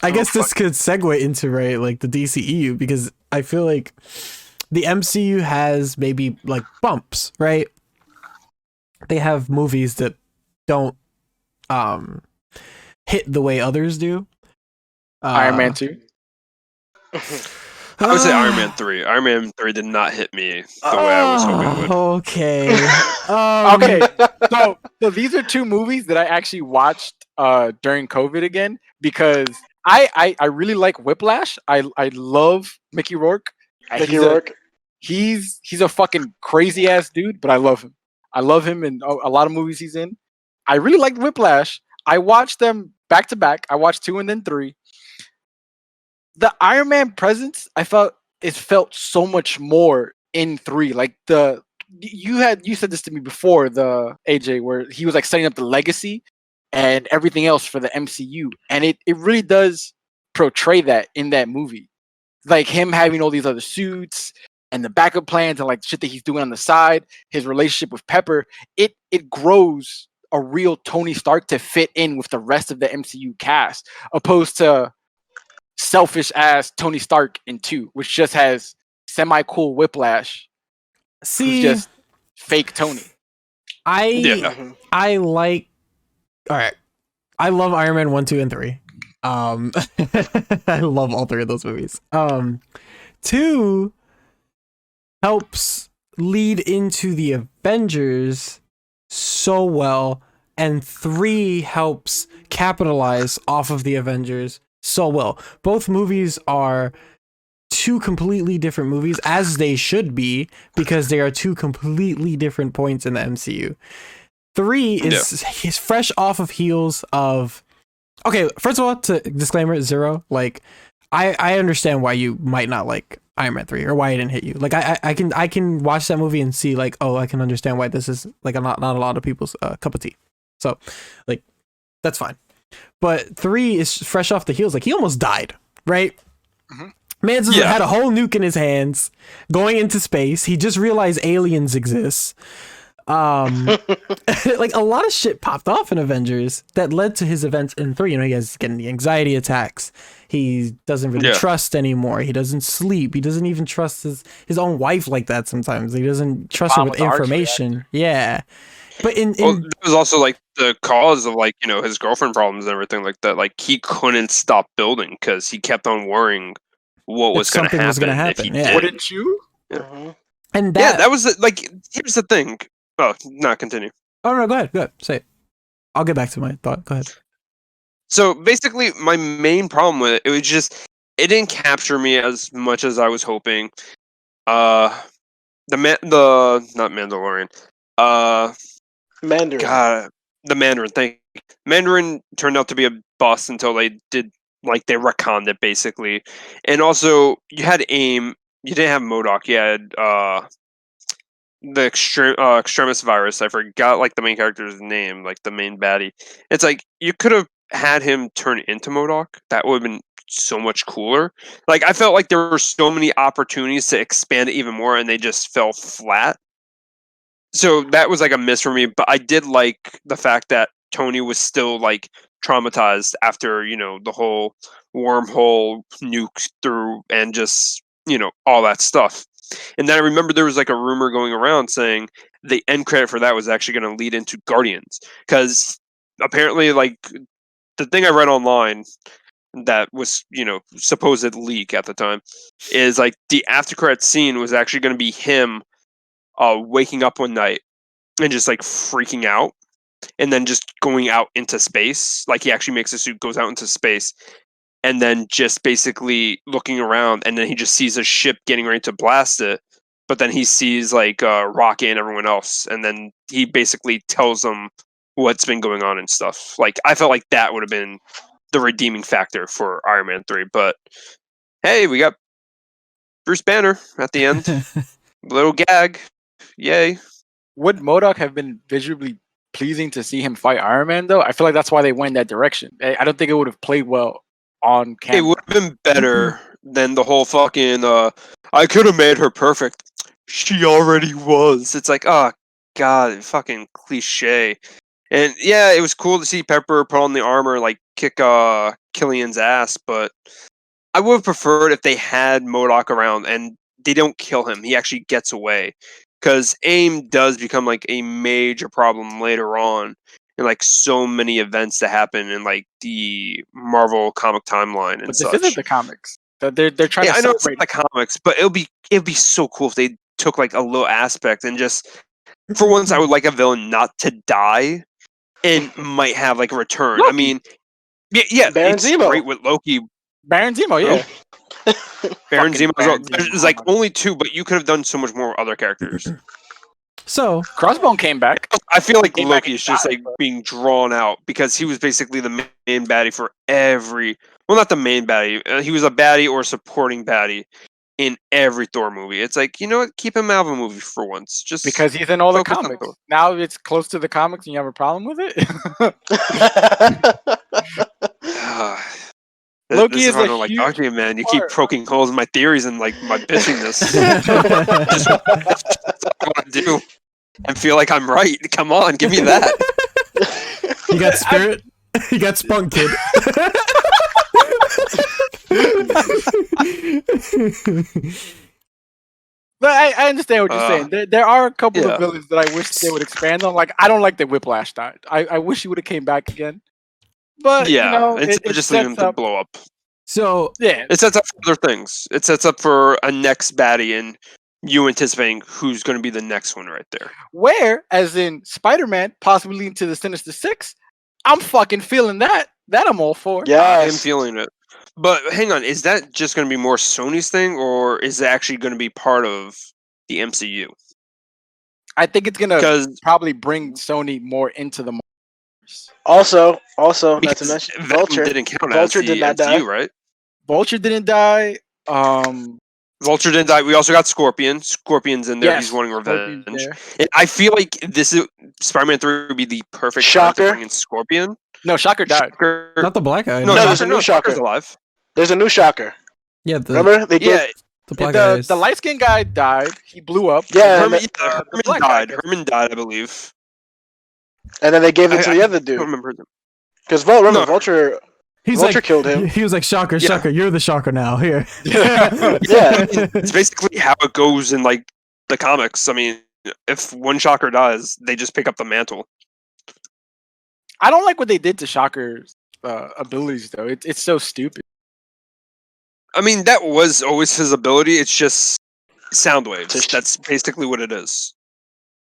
I guess this could segue into, right, like the DCEU, because I feel like the MCU has maybe like bumps, right? They have movies that don't hit the way others do. Iron Man 2. I would say Iron Man 3. Iron Man 3 did not hit me the way I was hoping it would. Okay. Okay, so these are two movies that I actually watched during COVID again, because I really like Whiplash. I love Mickey Rourke. Mickey Rourke. He's a fucking crazy ass dude, but I love him. I love him in a lot of movies he's in. I really liked Whiplash. I watched them back to back. I watched 2 and then 3. The Iron Man presence, I felt it felt so much more in 3. Like you said this to me before, the AJ, where he was like setting up the legacy and everything else for the MCU, and it really does portray that in that movie, like him having all these other suits and the backup plans and like shit that he's doing on the side, his relationship with Pepper. It grows a real Tony Stark to fit in with the rest of the MCU cast, opposed to selfish ass Tony Stark in 2, which just has semi cool Whiplash, who's See, just fake Tony. Yeah. I like. All right, I love Iron Man 1, 2, and 3. I love all 3 of those movies. 2 helps lead into the Avengers so well, and 3 helps capitalize off of the Avengers so well. Both movies are 2 completely different movies, as they should be, because they are 2 completely different points in the MCU. 3 is fresh off of heels of. Okay, first of all, to disclaimer, Zero, like I understand why you might not like Iron Man 3 or why it didn't hit you. Like I can watch that movie and see like, oh, I can understand why this is like not a lot of people's cup of tea. So like that's fine. But 3 is fresh off the heels. Like he almost died, right? Mhm. Man's had a whole nuke in his hands, going into space. He just realized aliens exist. Like a lot of shit popped off in Avengers that led to his events in 3. You know, he has getting the anxiety attacks. He doesn't really trust anymore. He doesn't sleep. He doesn't even trust his own wife like that sometimes. He doesn't trust her with information. Yeah. But It was also like the cause of like, you know, his girlfriend problems and everything like that. Like he couldn't stop building because he kept on worrying what was going to happen. If he did. Wouldn't you? Mhm. and That was like, here's the thing. Oh, not continue. Oh no, go ahead. Say it. I'll get back to my thought. Go ahead. So basically, my main problem with it was just it didn't capture me as much as I was hoping. not Mandalorian. Mandarin. God, the Mandarin. Thank you. Mandarin turned out to be a bust until they did they retconned it basically, and also you had AIM. You didn't have MODOK. You had the extremis virus. I forgot the main character's name, the main baddie. It's you could have had him turn into MODOK. That would have been so much cooler. I felt like there were so many opportunities to expand it even more, and they just fell flat. So that was a miss for me. But I did like the fact that Tony was still traumatized after the whole wormhole nuke through and just all that stuff. And then I remember there was a rumor going around saying the end credit for that was actually going to lead into Guardians, because apparently the thing I read online that was supposed leak at the time is the after credit scene was actually going to be him waking up one night and just freaking out, and then just going out into space. He actually makes a suit, goes out into space, and then just basically looking around, and then he just sees a ship getting ready to blast it, but then he sees Rocket and everyone else, and then he basically tells them what's been going on and stuff. I felt like that would have been the redeeming factor for Iron Man 3, but hey, we got Bruce Banner at the end. Little gag. Yay. Would MODOK have been visually pleasing to see him fight Iron Man, though? I feel like that's why they went in that direction. I don't think it would have played well on camera. It would have been better than the whole fucking, I could have made her perfect. She already was. It's oh, God, fucking cliche. And yeah, it was cool to see Pepper put on the armor, kick Killian's ass, but I would have preferred if they had MODOK around and they don't kill him. He actually gets away. Because AIM does become a major problem later on in so many events that happen in the Marvel comic timeline and but such. This isn't the comics. They're trying to I know it's separate not the comics, but it'd be so cool if they took a little aspect and just for once I would like a villain not to die and might have a return. Loki. I mean, yeah, Baron it's Zemo. great with Loki. Baron Zemo, yeah. Baron Fucking Zemo. Baron Zemo. There's only two, but you could have done so much more other characters. So Crossbone came back. I feel like Came back Loki and is just died, but- being drawn out because he was basically the main baddie for every. Well, not the main baddie. He was a baddie or supporting baddie in every Thor movie. It's you know what? Keep him out of a movie for once. Just Because he's in all the focus on comics. Thor. Now it's close to the comics and you have a problem with it? Loki This is hard a to huge talk to you, man. You keep part. poking holes in my theories and my bitchiness. That's what I want to do and feel like I'm right. Come on, give me that. you got spirit, you got spunk, kid. But I understand what you're saying. There are a couple yeah. of villains that I wish they would expand on. I don't like that Whiplash died. I wish he would have came back again. But Yeah, it just leave him sets to up. blow up. So Yeah, It sets up for other things. It sets up for a next baddie and you anticipating who's going to be the next one right there. where, as in Spider-Man, possibly leading to the Sinister Six, I'm fucking feeling that. That I'm all for. I am yes. feeling it. But hang on, is that just going to be more Sony's thing, or is it actually going to be part of the MCU? I think it's gonna Because probably bring Sony more into the multiverse. Also, not to mention, Venom Vulture. didn't count Vulture as the did not MCU, die. right? Vulture didn't die. Vulture didn't die. We also got Scorpion. Scorpion's in there. Yes, He's wanting Scorpion's revenge. there. And I feel like this is Spider-Man 3 would be the perfect time Shocker. to bring in Scorpion. No, Shocker died. Shocker. not the black guy. No, No, there's a new Shocker's Shocker. alive. There's a new Shocker. Yeah, the Remember? They Yeah, gave, the black guy. The is- light skinned guy died. He blew up. Yeah, Herman, the Herman black guy died. gets- Herman died, I believe. and then they gave it to the other I don't dude. remember them. Because No. Vulture He's Vulture like, killed him. He was like, Shocker, Yeah. Shocker, you're the Shocker now. Here. Yeah. It's basically how it goes in the comics. I mean, if one Shocker dies, they just pick up the mantle. I don't like what they did to Shocker's abilities though. It's so stupid. I mean, that was always his ability. It's just sound waves. Just- That's basically what it is.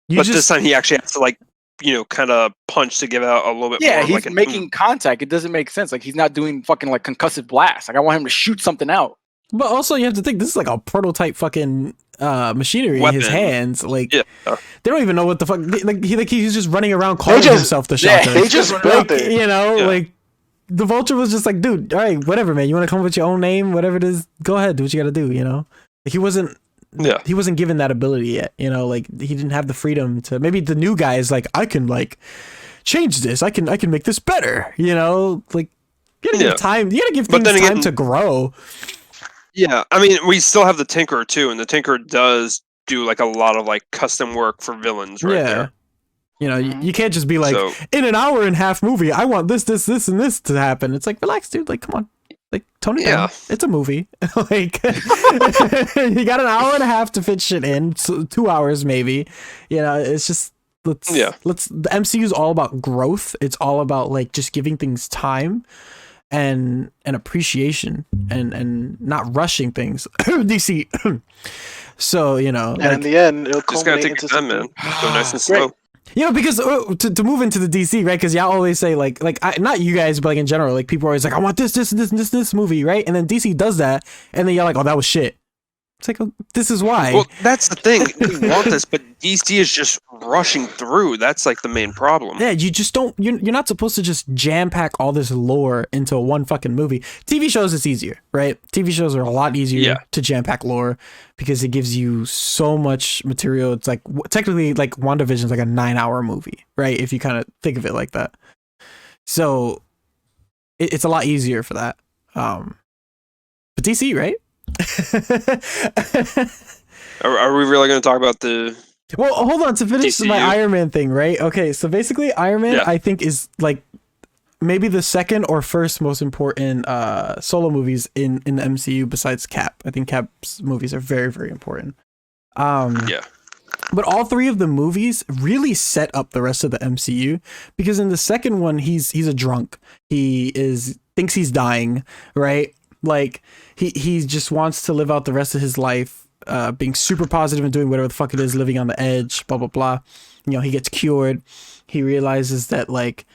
You But just, this time he actually has to kind of punch to give out a little bit more. Yeah, of, he's an making contact. It doesn't make sense. He's not doing fucking concussive blast. I want him to shoot something out. but also you have to think this is like a prototype fucking machinery in his hands. Like Yeah. they don't even know what the fuck. He's just running around calling himself the Shocker. They just built it. You know, like the Vulture was just like, dude, all right, whatever, man. You want to come up with your own name, whatever it is, go ahead, do what you got to do. You know, like, he wasn't given that ability yet. You know, like he didn't have the freedom to. Maybe the new guy is like, I can like change this. I can make this better. You know, like you gotta give time. You gotta give things time to grow. Yeah, I mean, we still have the Tinkerer too, and the Tinkerer does do like a lot of like custom work for villains right there. You know, you can't just be like, in an hour and a half movie, I want this, and this to happen. It's like, relax, dude. Like, come on. Like, tone it down. It's a movie. Like, you got an hour and a half to fit shit in. 2 hours, maybe. You know, it's just, the MCU is all about growth. It's all about, like, just giving things time and appreciation and not rushing things. DC. So, you know. And in the end, it'll just gotta take your time, man. Go nice and slow. You know, because to move into the DC, right? Because y'all always say like not you guys, but like in general, like people are always like, I want this movie, right? And then DC does that, and then you're like, oh, that was shit. It's like, oh, this is why. Well, that's the thing. We want this, but DC is just rushing through. That's like the main problem. Yeah, you just don't. You're not supposed to just jam pack all this lore into one fucking movie. TV shows, it's easier, right? TV shows are a lot easier to jam pack lore because it gives you so much material. It's like technically like WandaVision is like a 9-hour movie, right? If you kind of think of it like that. So it's a lot easier for that. But DC, right? Are we really going to talk about the... Well, hold on, to finish DCEU? my Iron Man thing, right? Okay, so basically Iron Man, I think, is like maybe the second or first most important solo movies in the MCU besides Cap. I think Cap's movies are very, very important. But all three of the movies really set up the rest of the MCU, because in the second one, he's a drunk. He thinks he's dying, right? Like he just wants to live out the rest of his life, being super positive and doing whatever the fuck it is, living on the edge, blah blah blah. You know, he gets cured. He realizes that like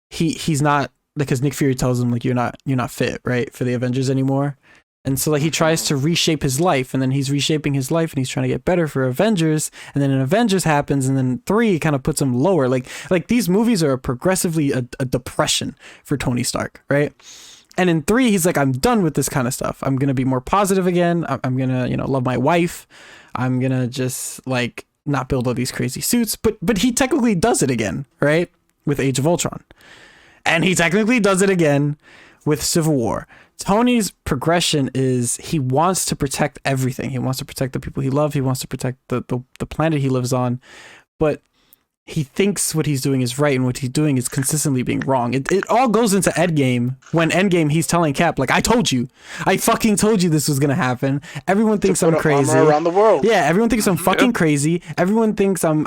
he's not, because Nick Fury tells him like you're not fit, right, for the Avengers anymore. And so like he tries to reshape his life, and then he's reshaping his life and he's trying to get better for Avengers, and then an Avengers happens, and then 3 kind of puts him lower. Like these movies are progressively a depression for Tony Stark, right? And in 3, he's like, I'm done with this kind of stuff. I'm going to be more positive again. I'm going to, love my wife. I'm going to just like not build all these crazy suits. But he technically does it again, right? With Age of Ultron. And he technically does it again with Civil War. Tony's progression is he wants to protect everything. He wants to protect the people he loves. He wants to protect the planet he lives on. But he thinks what he's doing is right, and what he's doing is consistently being wrong. It all goes into Endgame, when Endgame he's telling Cap, like, I fucking told you this was gonna happen. Everyone thinks I'm crazy. Around the world. Yeah, everyone thinks I'm fucking crazy. Everyone thinks I'm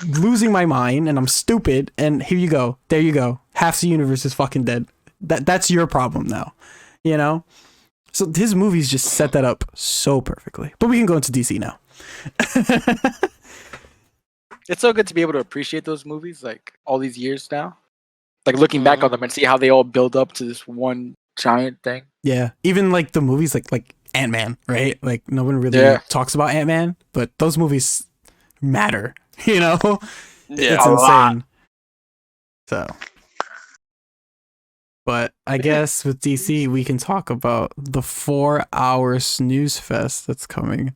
losing my mind and I'm stupid. And here you go. There you go. Half the universe is fucking dead. That's your problem now. You know? So his movies just set that up so perfectly. But we can go into DC now. It's so good to be able to appreciate those movies like all these years now. Like looking back on them and see how they all build up to this one giant thing. Yeah. Even like the movies like Ant-Man, right? Like no one really talks about Ant-Man, but those movies matter, you know? Yeah, it's insane. So, but I guess with DC, we can talk about the 4-hour snooze fest that's coming.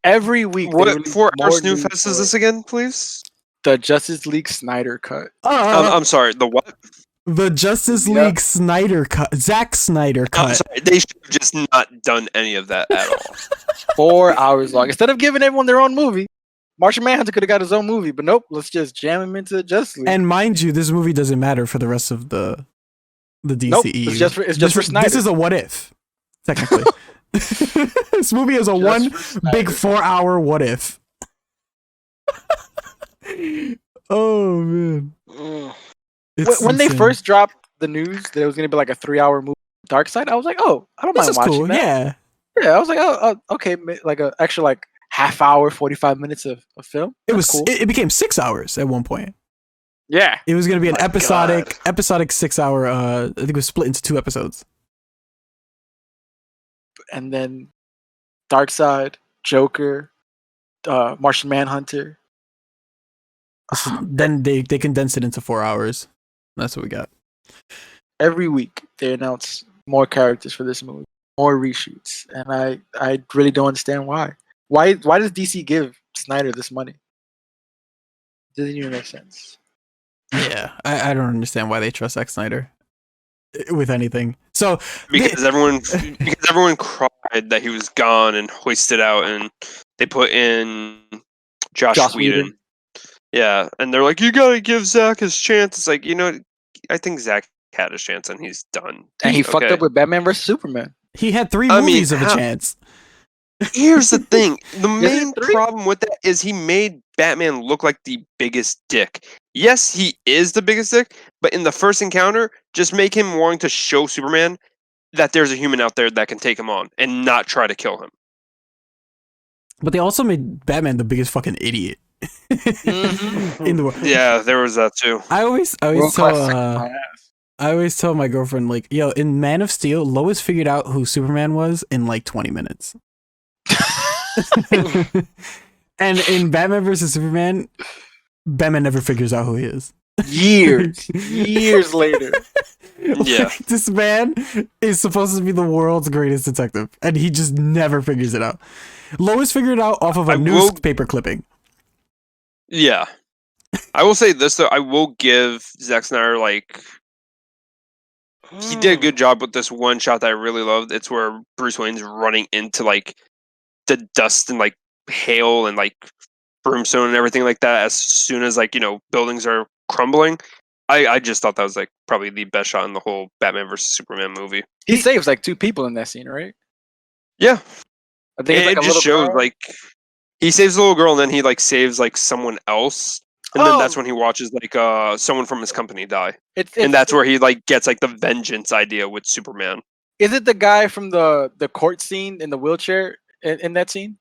Every week. What 4-hour snooze fest is this again, please? The Justice League Snyder cut. I'm sorry, the what? The Justice League Snyder cut. Zack Snyder cut. I'm sorry, they should have just not done any of that at all. 4 hours long. Instead of giving everyone their own movie, Martian Manhunter could have got his own movie, but nope, let's just jam him into the Justice League. And mind you, this movie doesn't matter for the rest of the DCEU. Nope, it's just for Snyder. This is a what if, technically. This movie is a big 4-hour what if. Oh man. When they first dropped the news that it was going to be like a 3-hour movie, Dark Side, I was like, oh, I don't mind watching that. Yeah, I was like, oh, okay, like an extra like half hour, 45 minutes of film. It became 6 hours at one point. Yeah, it was going to be an episodic 6-hour. I think it was split into 2 episodes. And then Darkseid, Joker, Martian Manhunter. Then they condense it into 4 hours. That's what we got. Every week they announce more characters for this movie, more reshoots, and I really don't understand why. Why does DC give Snyder this money? Doesn't even make sense. Yeah, I don't understand why they trust Zack Snyder with anything. So because everyone cried that he was gone and hoisted out, and they put in Josh Whedon. Yeah, and they're like, you gotta give Zack his chance. It's like, I think Zack had his chance and he's done. And he fucked up with Batman vs Superman. He had 3 movies of a chance. Here's the thing. The main problem with that is he made Batman look like the biggest dick. Yes, he is the biggest dick, but in the first encounter, just make him wanting to show Superman that there's a human out there that can take him on and not try to kill him. But they also made Batman the biggest fucking idiot in the world. Yeah, there was that too. I always tell my girlfriend, like, yo, in Man of Steel, Lois figured out who Superman was in like 20 minutes. And in Batman vs Superman, Batman never figures out who he is. Years later. Yeah. Like, this man is supposed to be the world's greatest detective, and he just never figures it out. Lois figured it out off of a newspaper clipping. Yeah. I will say this, though. I will give Zack Snyder, he did a good job with this one shot that I really loved. It's where Bruce Wayne's running into, the dust and, hail and, brimstone and everything like that as soon as, buildings are crumbling. I just thought that was, probably the best shot in the whole Batman vs. Superman movie. He saves, 2 people in that scene, right? Yeah. I think it just shows, he saves the little girl and then he, saves, someone else. And then that's when he watches, someone from his company die. And that's where he, gets, the vengeance idea with Superman. Is it the guy from the court scene in the wheelchair in that scene?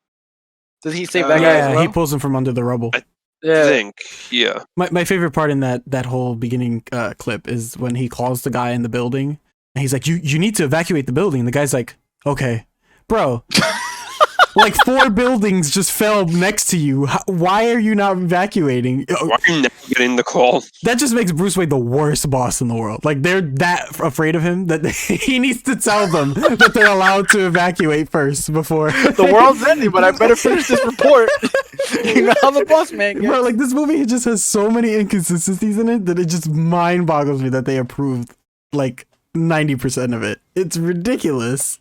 Does he save that guy as well? He pulls him from under the rubble. I think, yeah. My favorite part in that whole beginning clip is when he calls the guy in the building, and he's like, you need to evacuate the building. And the guy's like, okay. Bro, 4 buildings just fell next to you. Why are you not evacuating? Why are you never getting the call? That just makes Bruce Wayne the worst boss in the world. They're that afraid of him that he needs to tell them that they're allowed to evacuate first before the world's ending. But I better finish this report. You know how the boss man gets. Bro, this movie just has so many inconsistencies in it that it just mind boggles me that they approved 90% of it. It's ridiculous.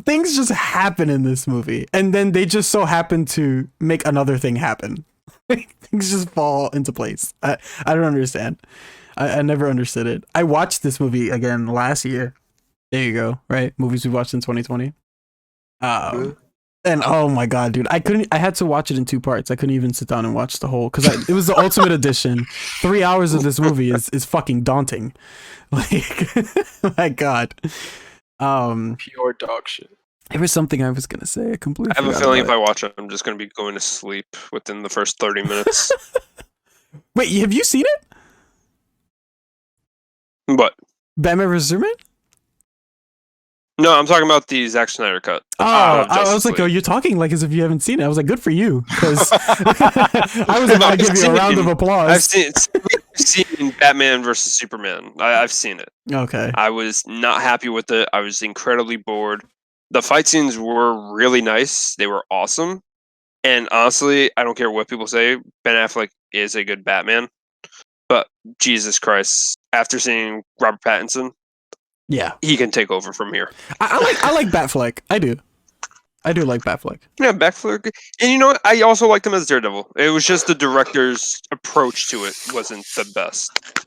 Things just happen in this movie, and then they just so happen to make another thing happen. Things just fall into place. I don't understand. I never understood it. I watched this movie again last year. There you go, right? Movies we watched in 2020. And oh my god, dude, I had to watch it in 2 parts. I couldn't even sit down and watch the whole, because it was the ultimate edition. 3 hours of this movie is fucking daunting. My god. Pure dog shit. There was something I was gonna say. I completely. I have a feeling if I watch it, I'm just gonna be going to sleep within the first 30 minutes. Wait, have you seen it? What? Batman vs Superman? No, I'm talking about the Zack Snyder cut. Oh, I was like, oh, you're talking as if you haven't seen it. I was like, good for you, because I was about to give you a round of applause. I've seen Batman vs Superman. I've seen it. Okay. I was not happy with it. I was incredibly bored. The fight scenes were really nice. They were awesome. And honestly, I don't care what people say, Ben Affleck is a good Batman. But Jesus Christ, after seeing Robert Pattinson, yeah, he can take over from here. I like Batfleck. I do like Batfleck. Yeah, Batfleck. And you know what? I also liked him as Daredevil. It was just the director's approach to it wasn't the best.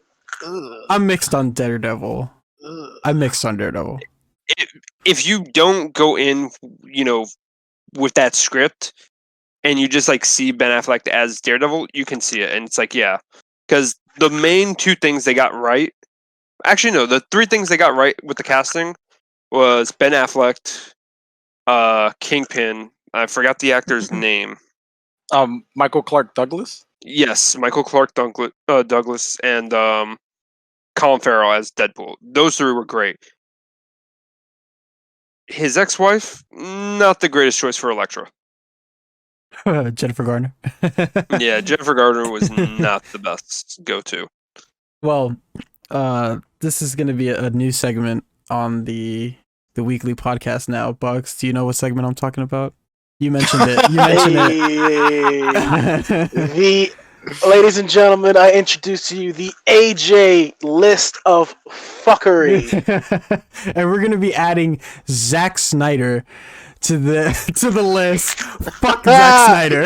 I'm mixed on Daredevil. If you don't go in, with that script, and you just see Ben Affleck as Daredevil, you can see it, and it's yeah, because the main 2 things they got right. Actually, no, the 3 things they got right with the casting was Ben Affleck, Kingpin. I forgot the actor's name. Michael Clark Douglas. Yes, Michael Clark Douglas, and Colin Farrell as Deadpool. Those 3 were great. his ex-wife, not the greatest choice for Elektra. Jennifer Garner. Yeah, Jennifer Garner was not the best go-to. Well, this is going to be a new segment on the weekly podcast now. Bugz, do you know what segment I'm talking about? You mentioned it. Ladies and gentlemen, I introduce to you the AJ list of fuckery. And we're gonna be adding Zack Snyder to the list. Fuck Zack Snyder.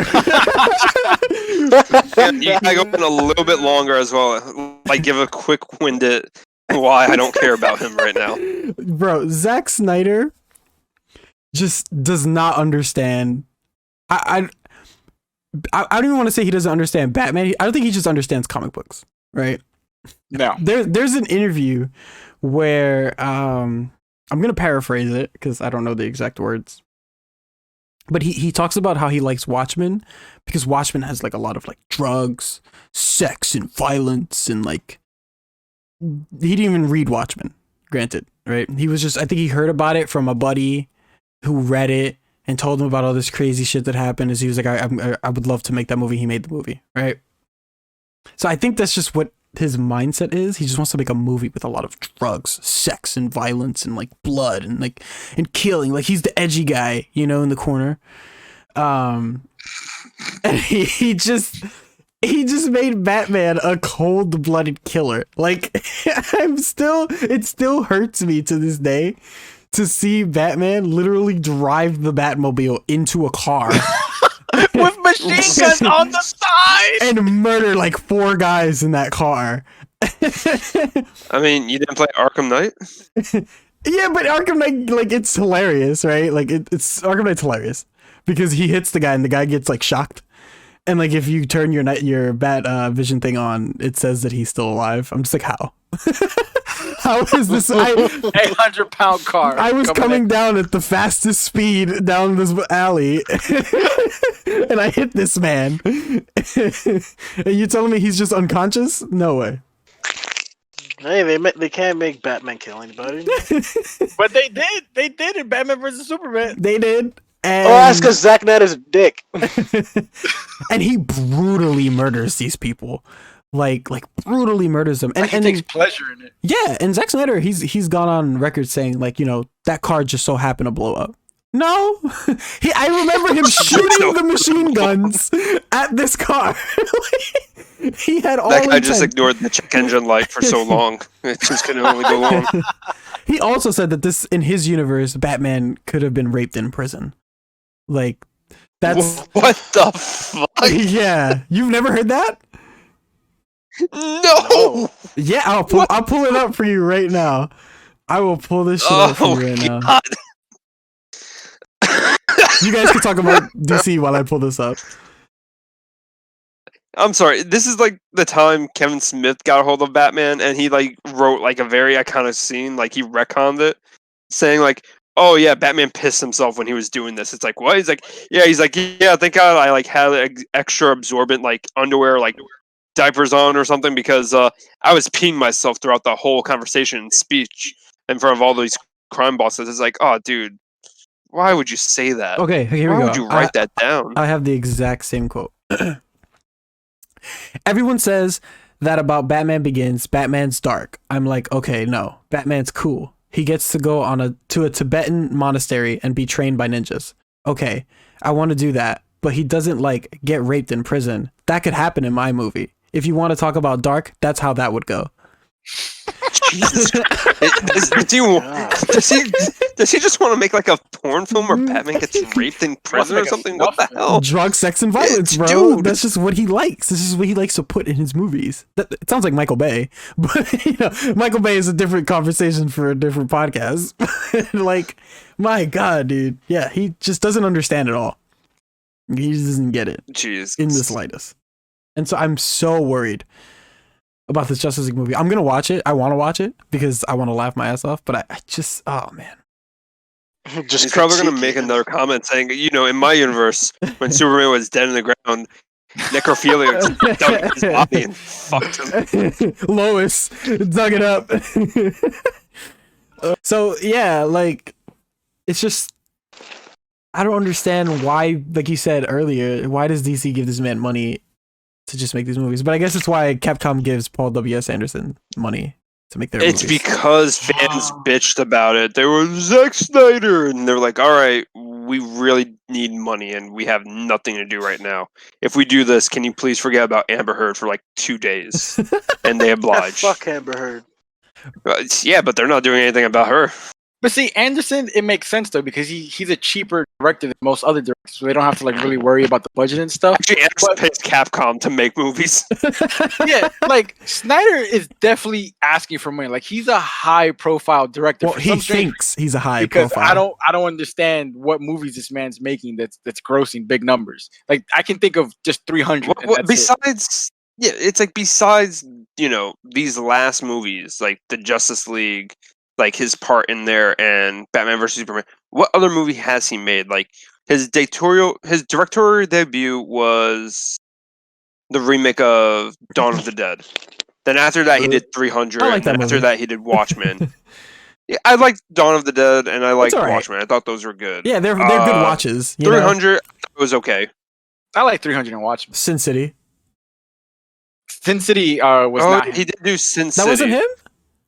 You gotta go in a little bit longer as well. Like, give a quick-winded why I don't care about him right now. Bro, Zack Snyder just does not understand. I don't even want to say he doesn't understand Batman. I don't think he just understands comic books, right? No. There's an interview where I'm gonna paraphrase it because I don't know the exact words, but he talks about how he likes Watchmen because Watchmen has like a lot of like drugs, sex, and violence, and like he didn't even read Watchmen. Granted, right? He was just, I think he heard about it from a buddy who read it and told him about all this crazy shit that happened. As he was like, I would love to make that movie. He made the movie, right? So I think that's just what his mindset is. He just wants to make a movie with a lot of drugs, sex, and violence, and like blood, and killing. Like he's the edgy guy, you know, in the corner. And he just made Batman a cold-blooded killer. Like it still hurts me to this day to see Batman literally drive the Batmobile into a car with machine guns on the side and murder like 4 guys in that car. I mean, you didn't play Arkham Knight? Yeah, but Arkham Knight, like, it's hilarious, right? Like, it's Arkham Knight's hilarious because he hits the guy and the guy gets like shocked. And like, if you turn your bat vision thing on, it says that he's still alive. I'm just like, how? How is this? 800-pound car. I was coming down at the fastest speed down this alley, and I hit this man. And you telling me he's just unconscious? No way. Hey, they can't make Batman kill anybody. But they did. They did in Batman vs Superman. They did. And that's because Zack Snyder's a dick. And he brutally murders these people. Like brutally murders them. And he takes pleasure in it. Yeah, and Zack Snyder, he's gone on record saying, like, you know, that car just so happened to blow up. No, I remember him shooting the machine guns at this car. He had all that guy just ignored the check engine light for so long. It just could only go on. He also said that this, in his universe, Batman could have been raped in prison. Like, that's what the fuck? Yeah, you've never heard that? No. Yeah, I'll pull it up for you right now. I will pull this shit up for you right now. You guys can talk about DC while I pull this up. I'm sorry. This is like the time Kevin Smith got a hold of Batman, and he like wrote like a very iconic scene. Like he retconned it, saying like, "Oh yeah, Batman pissed himself when he was doing this." It's like, what? He's like, yeah. Thank God I like had extra absorbent like underwear, like diapers on or something, because I was peeing myself throughout the whole conversation and speech in front of all these crime bosses. It's like, oh, dude, why would you say that? Okay, here we go. Why would you write that down? I have the exact same quote. Everyone says that about Batman Begins. Batman's dark. I'm like, okay, no. Batman's cool. He gets to go to a Tibetan monastery and be trained by ninjas. Okay, I want to do that, but he doesn't like get raped in prison. That could happen in my movie. If you want to talk about dark, that's how that would go. Jesus. Does he just want to make like a porn film where Batman gets raped in prison or something? What the hell? Drugs, sex, and violence, bro. Dude. That's just what he likes. This is what he likes to put in his movies. It sounds like Michael Bay, but you know, Michael Bay is a different conversation for a different podcast. Like, my God, dude. Yeah, he just doesn't understand it all. He just doesn't get it. Jeez. In the slightest. And so I'm so worried about this Justice League movie. I'm going to watch it. I want to watch it because I want to laugh my ass off, but I just, oh man. He's probably going to make another comment saying, you know, in my universe, when Superman was dead in the ground, necrophilia dug his body and fucked him. Lois dug it up. So yeah, like, it's just I don't understand why, like you said earlier, why does DC give this man money to just make these movies? But I guess it's why Capcom gives Paul W.S. Anderson money to make their It's movies. because fans bitched about it. They were Zack Snyder, and they're like, "All right, we really need money, and we have nothing to do right now. If we do this, can you please forget about Amber Heard for like 2 days?" And they oblige. Fuck Amber Heard. Yeah, but they're not doing anything about her. But see, Anderson, it makes sense though because he's a cheaper director than most other directors, so they don't have to like really worry about the budget and stuff. Actually, Anderson pays Capcom to make movies. Yeah, like Snyder is definitely asking for money. Like he's a high-profile director. Well, for he some strange thinks he's a high because profile. I don't understand what movies this man's making that's grossing big numbers. Like I can think of just 300. Besides, yeah, it's like besides these last movies like the Justice League, like his part in there, and Batman vs Superman. What other movie has he made? Like his directorial debut was the remake of Dawn of the Dead. Then after that, he did 300. I like that and movie. after that, he did Watchmen. Yeah, I liked Dawn of the Dead, and I liked all right. Watchmen. I thought those were good. Yeah, they're good watches. 300 was okay. I like 300 and Watchmen. Sin City. Sin City was not him. He did do Sin City. That wasn't him?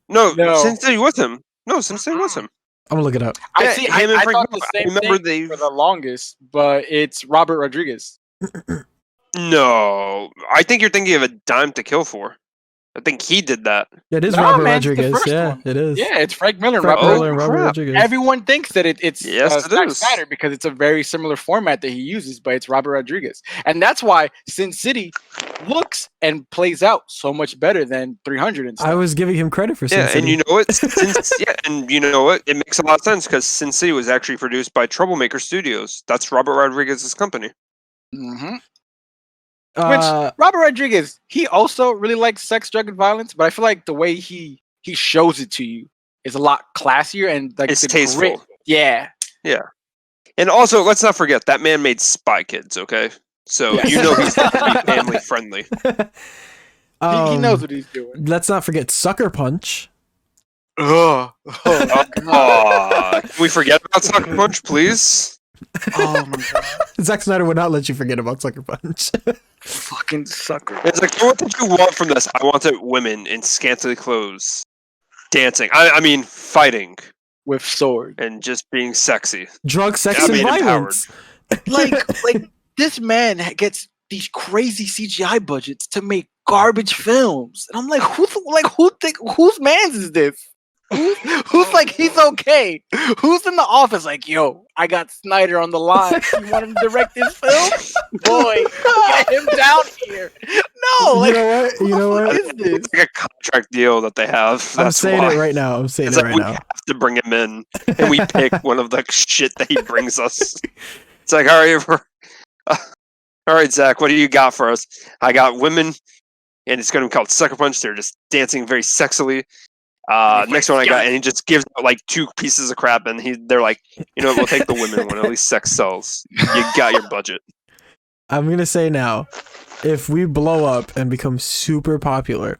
No, No. Sin City was him. No, Sin City was him. I'm gonna look it up. I Yeah, see. him I and Frank thought the Miller. same I remember thing for the longest, but it's Robert Rodriguez. No, I think you're thinking of A Dime to Kill For. I think he did that. Yeah, it is No, Robert man, it's the Rodriguez. first Yeah, one. it is. Yeah, it's Frank Miller and Frank Robert. Miller and Robert crap. Rodriguez. Everyone thinks that it's Yes, it Zack is. Snyder because it's a very similar format that he uses, but it's Robert Rodriguez, and that's why Sin City looks and plays out so much better than 300 and stuff. I was giving him credit for Sin Yeah, City. and you know what? And you know what? It makes a lot of sense because Sin City was actually produced by Troublemaker Studios. That's Robert Rodriguez's company. hmm Uh, Robert Rodriguez, he also really likes sex, drug, and violence, but I feel like the way he shows it to you is a lot classier and like It's the tasteful. grit. Yeah, And also, let's not forget that man made Spy Kids. Okay, so Yes. you know he's family friendly. he knows what he's doing. Let's not forget Sucker Punch. Oh, Can we forget about Sucker Punch, please? oh my god, Zack Snyder would not let you forget about Sucker Punch. fucking sucker! It's like, what did you want from this? I wanted women in scantily clothes, dancing. I mean, fighting With sword, and just being sexy. Drug, sex, I and mean, violence. like this man gets these crazy CGI budgets to make garbage films, and I'm like, whose man's is this? Who's like he's okay? Who's in the office like, yo, I got Snyder on the line. You want him to direct this film? Boy, get him down here. No, like, You know what? what is this? It's like a contract deal that they have. I'm That's saying why. it right now. I'm saying It's it like right we now. have to bring him in, and we pick one of the shit that he brings us. It's like, all right, Zach, what do you got for us? I got women, and it's going to be called Sucker Punch. They're just dancing very sexily. Next one I got, and he just gives out like 2 pieces of crap, and they're like, you know what, we'll take the women one. At least sex sells. You got your budget. I'm gonna say now, if we blow up and become super popular,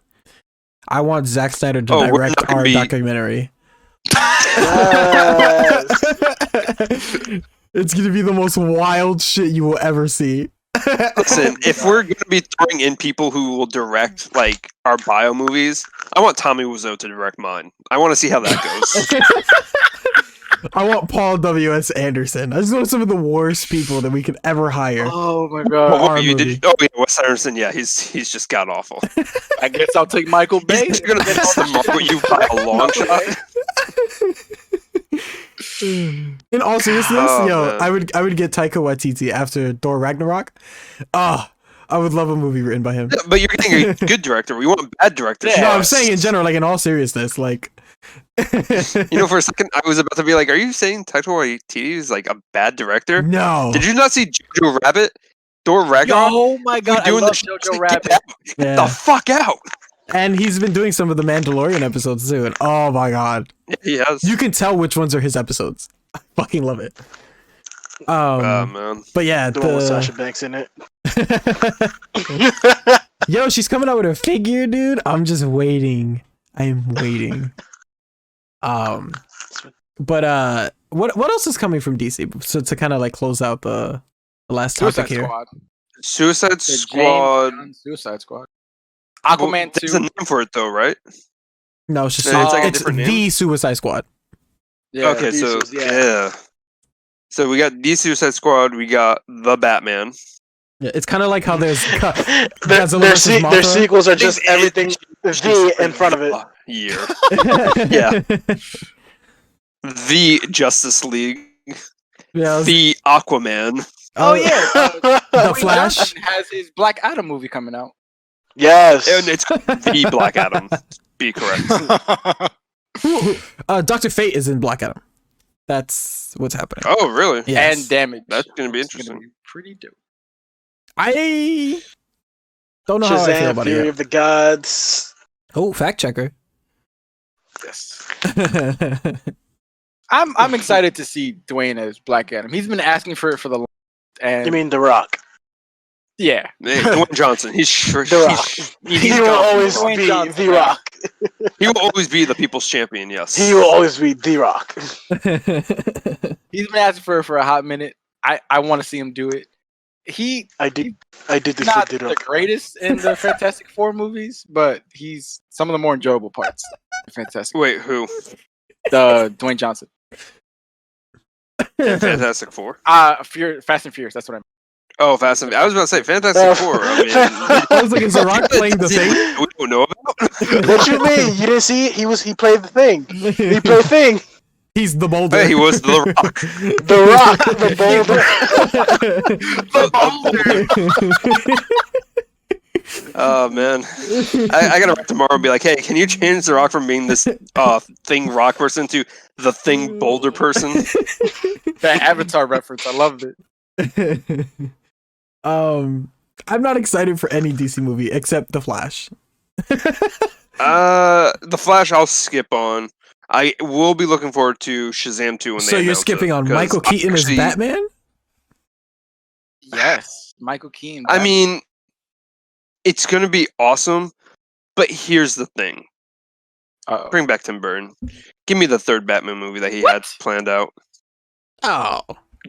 I want Zack Snyder to we're direct not gonna our be- documentary. Yes. It's gonna be the most wild shit you will ever see. Listen, if we're going to be throwing in people who will direct like our bio movies, I want Tommy Wiseau to direct mine. I want to see how that goes. I want Paul W.S. Anderson. I just want some of the worst people that we could ever hire. Oh my What god! our you movie. did? Oh yeah, Wes Anderson. Yeah, he's just god awful. I guess I'll take Michael Bay. He's gonna market you by a long shot. In all seriousness, Oh, man. I would get Taika Waititi after Thor Ragnarok. I would love a movie written by him. But you're getting a good director. We want bad directors. Yeah. No, I'm saying in general, like in all seriousness, like You know, for a second, I was about to be like, "Are you saying Taika Waititi is like a bad director?" no. Did you not see Jojo Rabbit? Thor Ragnarok? Oh my god! I doing love the shit. Jojo Get Rabbit. out. Yeah. Get the fuck out. And he's been doing some of the Mandalorian episodes too, and oh my god, Yeah, he has. you can tell which ones are his episodes. I fucking love it. Man. But yeah, The one with Sasha Banks in it. yo, she's coming out with a figure, dude. I'm just waiting. I am waiting. But what else is coming from DC? So to kind of like close out the last topic Suicide here. Squad. Suicide The Squad. James Gunn Suicide Squad. Aquaman There's a 2. name for it though, right? No, it's just It's like a it's different name? the Suicide Squad. Yeah. Okay, so Thesis, yeah. yeah. So we got the Suicide Squad. We got the Batman. Yeah, it's kind of like how there's their, Godzilla their, versus se- Mothra. their sequels are just It- everything the in front of it. Year. Yeah. The Justice League. Yeah, The Aquaman. Oh yeah. The Dwayne Flash. Johnson has his Black Adam movie coming out. Yes. And it's the Black Adam. Be correct. Dr. Fate is in Black Adam. That's what's happening. Oh, really? Yes. And Damage. That's gonna be It's gonna interesting. be pretty dope. I don't know how I feel Shazam, about Fury it yet. of the Gods. Oh, fact checker. Yes. I'm excited to see Dwayne as Black Adam. He's been asking for it for the longest, and You mean The Rock? yeah. Hey, Dwayne Johnson. He's sure. The Rock. He will always Dwayne be Johnson, The man. Rock. He will always be the people's champion. Yes. He will always be The Rock. He's been asking for it for a hot minute. I want to see him do it. I did this Not for The the Rock. greatest in the Fantastic Four movies, but he's some of the more enjoyable parts. of Fantastic. Wait, who? Dwayne Johnson. Fantastic Four. Fast and Furious. That's what I meant. Oh, Fast and I was about to say Fantastic Four. I mean, I was like, is The Rock playing the thing? we don't know about. What you mean? You didn't see it? He played the thing. He played Thing. He's the boulder. Hey, he was the Rock. The Rock, the boulder. Oh man, I gotta write tomorrow and be like, hey, can you change the Rock from being this thing rock person to the thing boulder person? That Avatar reference. I loved it. I'm not excited for any DC movie except The Flash. The Flash I'll skip on. I will be looking forward to Shazam 2 when they So you're announce skipping it, on 'cause Michael Keaton as actually- Batman? Yes, Michael Keaton. I mean, it's gonna be awesome, but here's the thing. Uh-oh. Bring back Tim Burton. Give me the third Batman movie that he had planned out. Oh.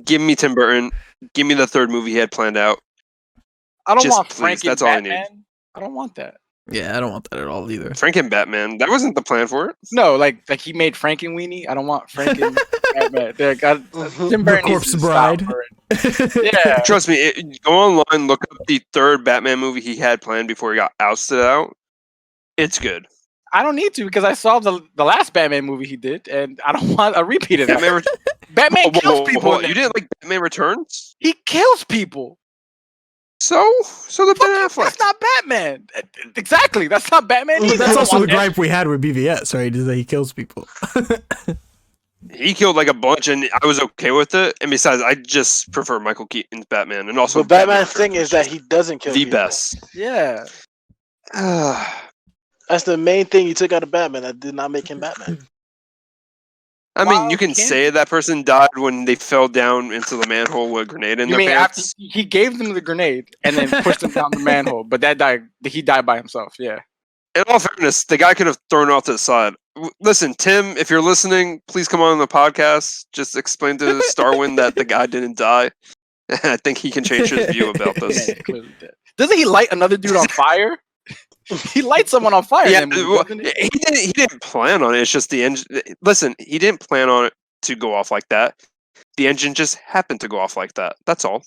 Give me Tim Burton. Give me the third movie he had planned out. I don't just want please, Frank and that's all I need. Batman. I don't want that. Yeah, I don't want that at all either. Frank and Batman. That wasn't the plan for it. No, like he made Frank and Weenie. I don't want Frank and Batman. Tim Burton Corpse needs to Bride. stop Burton. Yeah. Trust me, go online, look up the third Batman movie he had planned before he got ousted out. It's good. I don't need to because I saw the last Batman movie he did, and I don't want a repeat of that. Batman, Batman Whoa, whoa, kills whoa, people. whoa, in You that. didn't like Batman Returns? He kills people. So the Ben Affleck. That's not Batman. Exactly. That's not Batman either. That's I also the want that. gripe we had with BVS, right? Is that he kills people. He killed like a bunch, and I was okay with it. And besides, I just prefer Michael Keaton's Batman, and also But Batman's Returns thing is that he doesn't kill the people. best. Yeah. That's the main thing you took out of Batman. That did not make him Batman. I mean, Wow, you can can't- say that person died when they fell down into the manhole with a grenade in You their mean after pants. he gave them the grenade and then pushed them down the manhole, but he died by himself. Yeah. In all fairness, the guy could have thrown off to the side. Listen, Tim, if you're listening, please come on the podcast. Just explain to StarWind that the guy didn't die. I think he can change his view about this. Yeah, clearly dead. Doesn't he light another dude on fire? He lights someone on fire. Yeah, in that movie, well, doesn't he? he didn't plan on it. It's just the engine. Listen, he didn't plan on it to go off like that. The engine just happened to go off like that. That's all.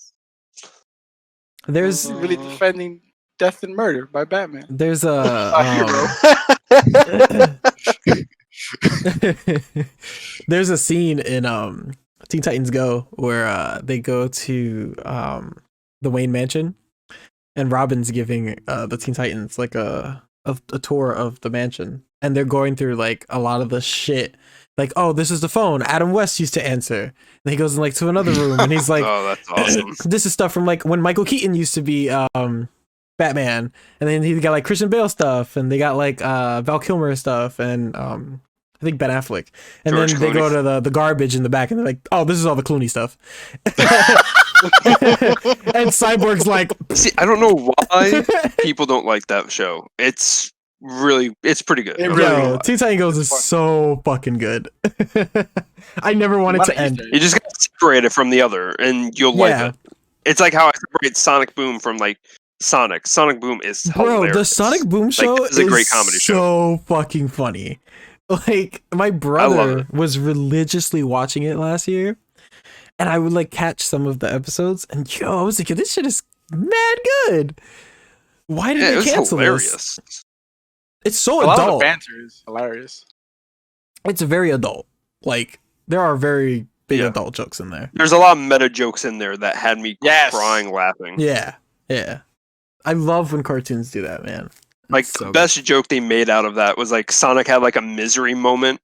There's He's really defending death and murder by Batman. there's hero. there's a scene in Teen Titans Go where they go to the Wayne Mansion, and Robin's giving the Teen Titans like a tour of the mansion, and they're going through like a lot of the shit. Like, oh, this is the phone Adam West used to answer. And he goes in like to another room, and he's like, Oh, that's awesome. this is stuff from like when Michael Keaton used to be Batman, and then he got like Christian Bale stuff, and they got like Val Kilmer stuff, and I think Ben Affleck, and George then they go Clooney. to the garbage in the back, and they're like, oh, this is all the Clooney stuff. And Cyborg's like, See, I don't know why people don't like that show. It's it's pretty good. It really Yo, is. Teen Titan Goes is so fucking good. I never want it to end. You just gotta separate it from the other, and you'll like it. It's like how I separate Sonic Boom from like Sonic. Sonic Boom is hilarious. The Sonic Boom show is a great comedy show. So fucking funny. Like my brother was religiously watching it last year, and I would like catch some of the episodes, and I was like, this shit is mad good. Why did they cancel this? It's so A lot of adult. the banter is hilarious. It's very adult. Like there are very big adult jokes in there. There's a lot of meta jokes in there that had me crying laughing. Yeah. I love when cartoons do that, man. Like the best joke they made out of that was like Sonic had like a misery moment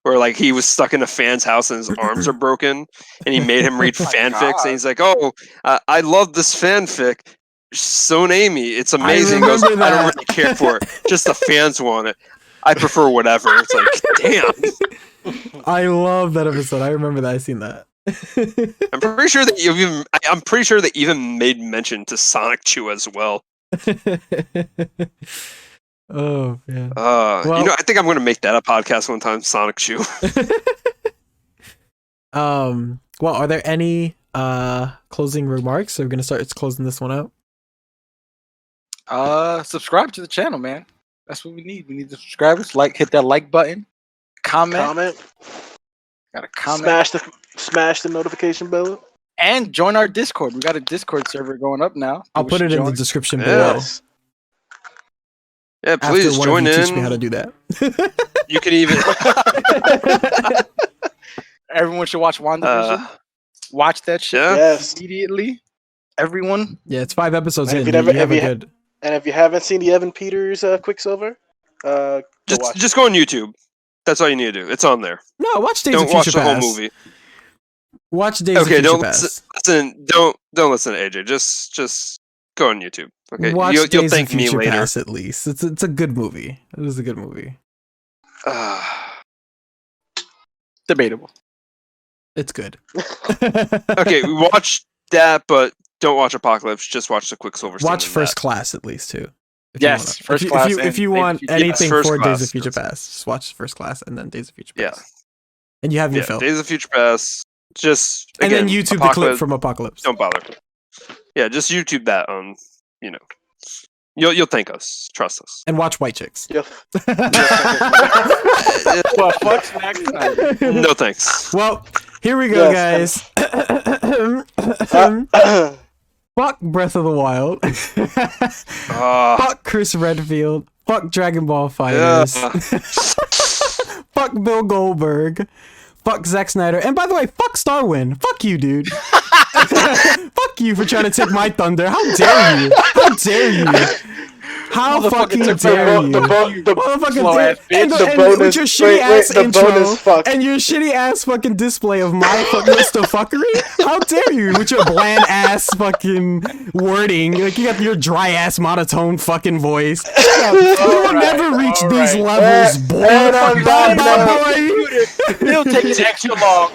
where like he was stuck in a fan's house and his arms are broken, and he made him read fanfics, and he's like, "Oh, I love this fanfic. So Amy, it's amazing." He goes, "I don't really care for it. Just the fans want it. I prefer whatever." It's like, damn. I love that episode. I remember that. I seen that. I'm pretty sure they even made mention to Sonic Chew as well. Oh man. I think I'm gonna make that a podcast one time, Sonic Chew. Well, are there any closing remarks? We're gonna start closing this one out. Subscribe to the channel, man. That's what we need. We need the subscribers. Hit that like button. Comment. Got a comment. Smash the notification bell. And join our Discord. We got a Discord server going up now. I'll put it in the description below. Yeah, please join in. Teach me how to do that. You can even. Everyone should watch Wandavision. Watch that shit immediately. Everyone. Yeah, it's 5 episodes in. And if you haven't seen the Evan Peters Quicksilver, just go on YouTube. That's all you need to do. It's on there. No, watch Days Don't of Future watch the Past. whole movie. Watch Days of Future Past. Don't listen to AJ. Just go on YouTube. Okay, watch you'll Days thank of me Future later. Past at least. It's a good movie. It was a good movie. Debatable. It's good. Okay, we watched that, but don't watch Apocalypse. Just watch the Quicksilver. Watch First Class at least too. First Class. If you want anything for Class, Days of Future Past, just watch First Class and then Days of Future Past. Yeah. And you have your film. Days of Future Past. Just and again, then YouTube the clip from Apocalypse. Don't bother. Yeah, just YouTube that on. You'll thank us. Trust us. And watch White Chicks. Yep. Well, fuck Zack Snyder. No thanks. Well, here we go, guys. Fuck Breath of the Wild. Fuck Chris Redfield. Fuck Dragon Ball Fighters. Fuck Bill Goldberg. Fuck Zack Snyder. And by the way, fuck StarWind. Fuck you, dude. Fuck you for trying to take my thunder. How dare you? How dare you? How fucking dare you? The bonus, with your shitty ass the intro bonus fuck. and your shitty ass fucking display of my fucking list of fuckery. How dare you with your bland ass fucking wording? Like you got your dry ass monotone fucking voice. You will never reach these levels, boy. It'll take it extra long.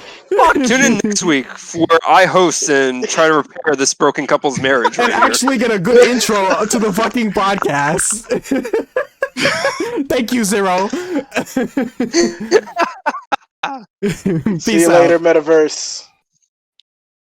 Tune in next week where I host and try to repair this broken couple's marriage. And actually get a good intro to the fucking podcast. Thank you, Zero. See you later, Metaverse.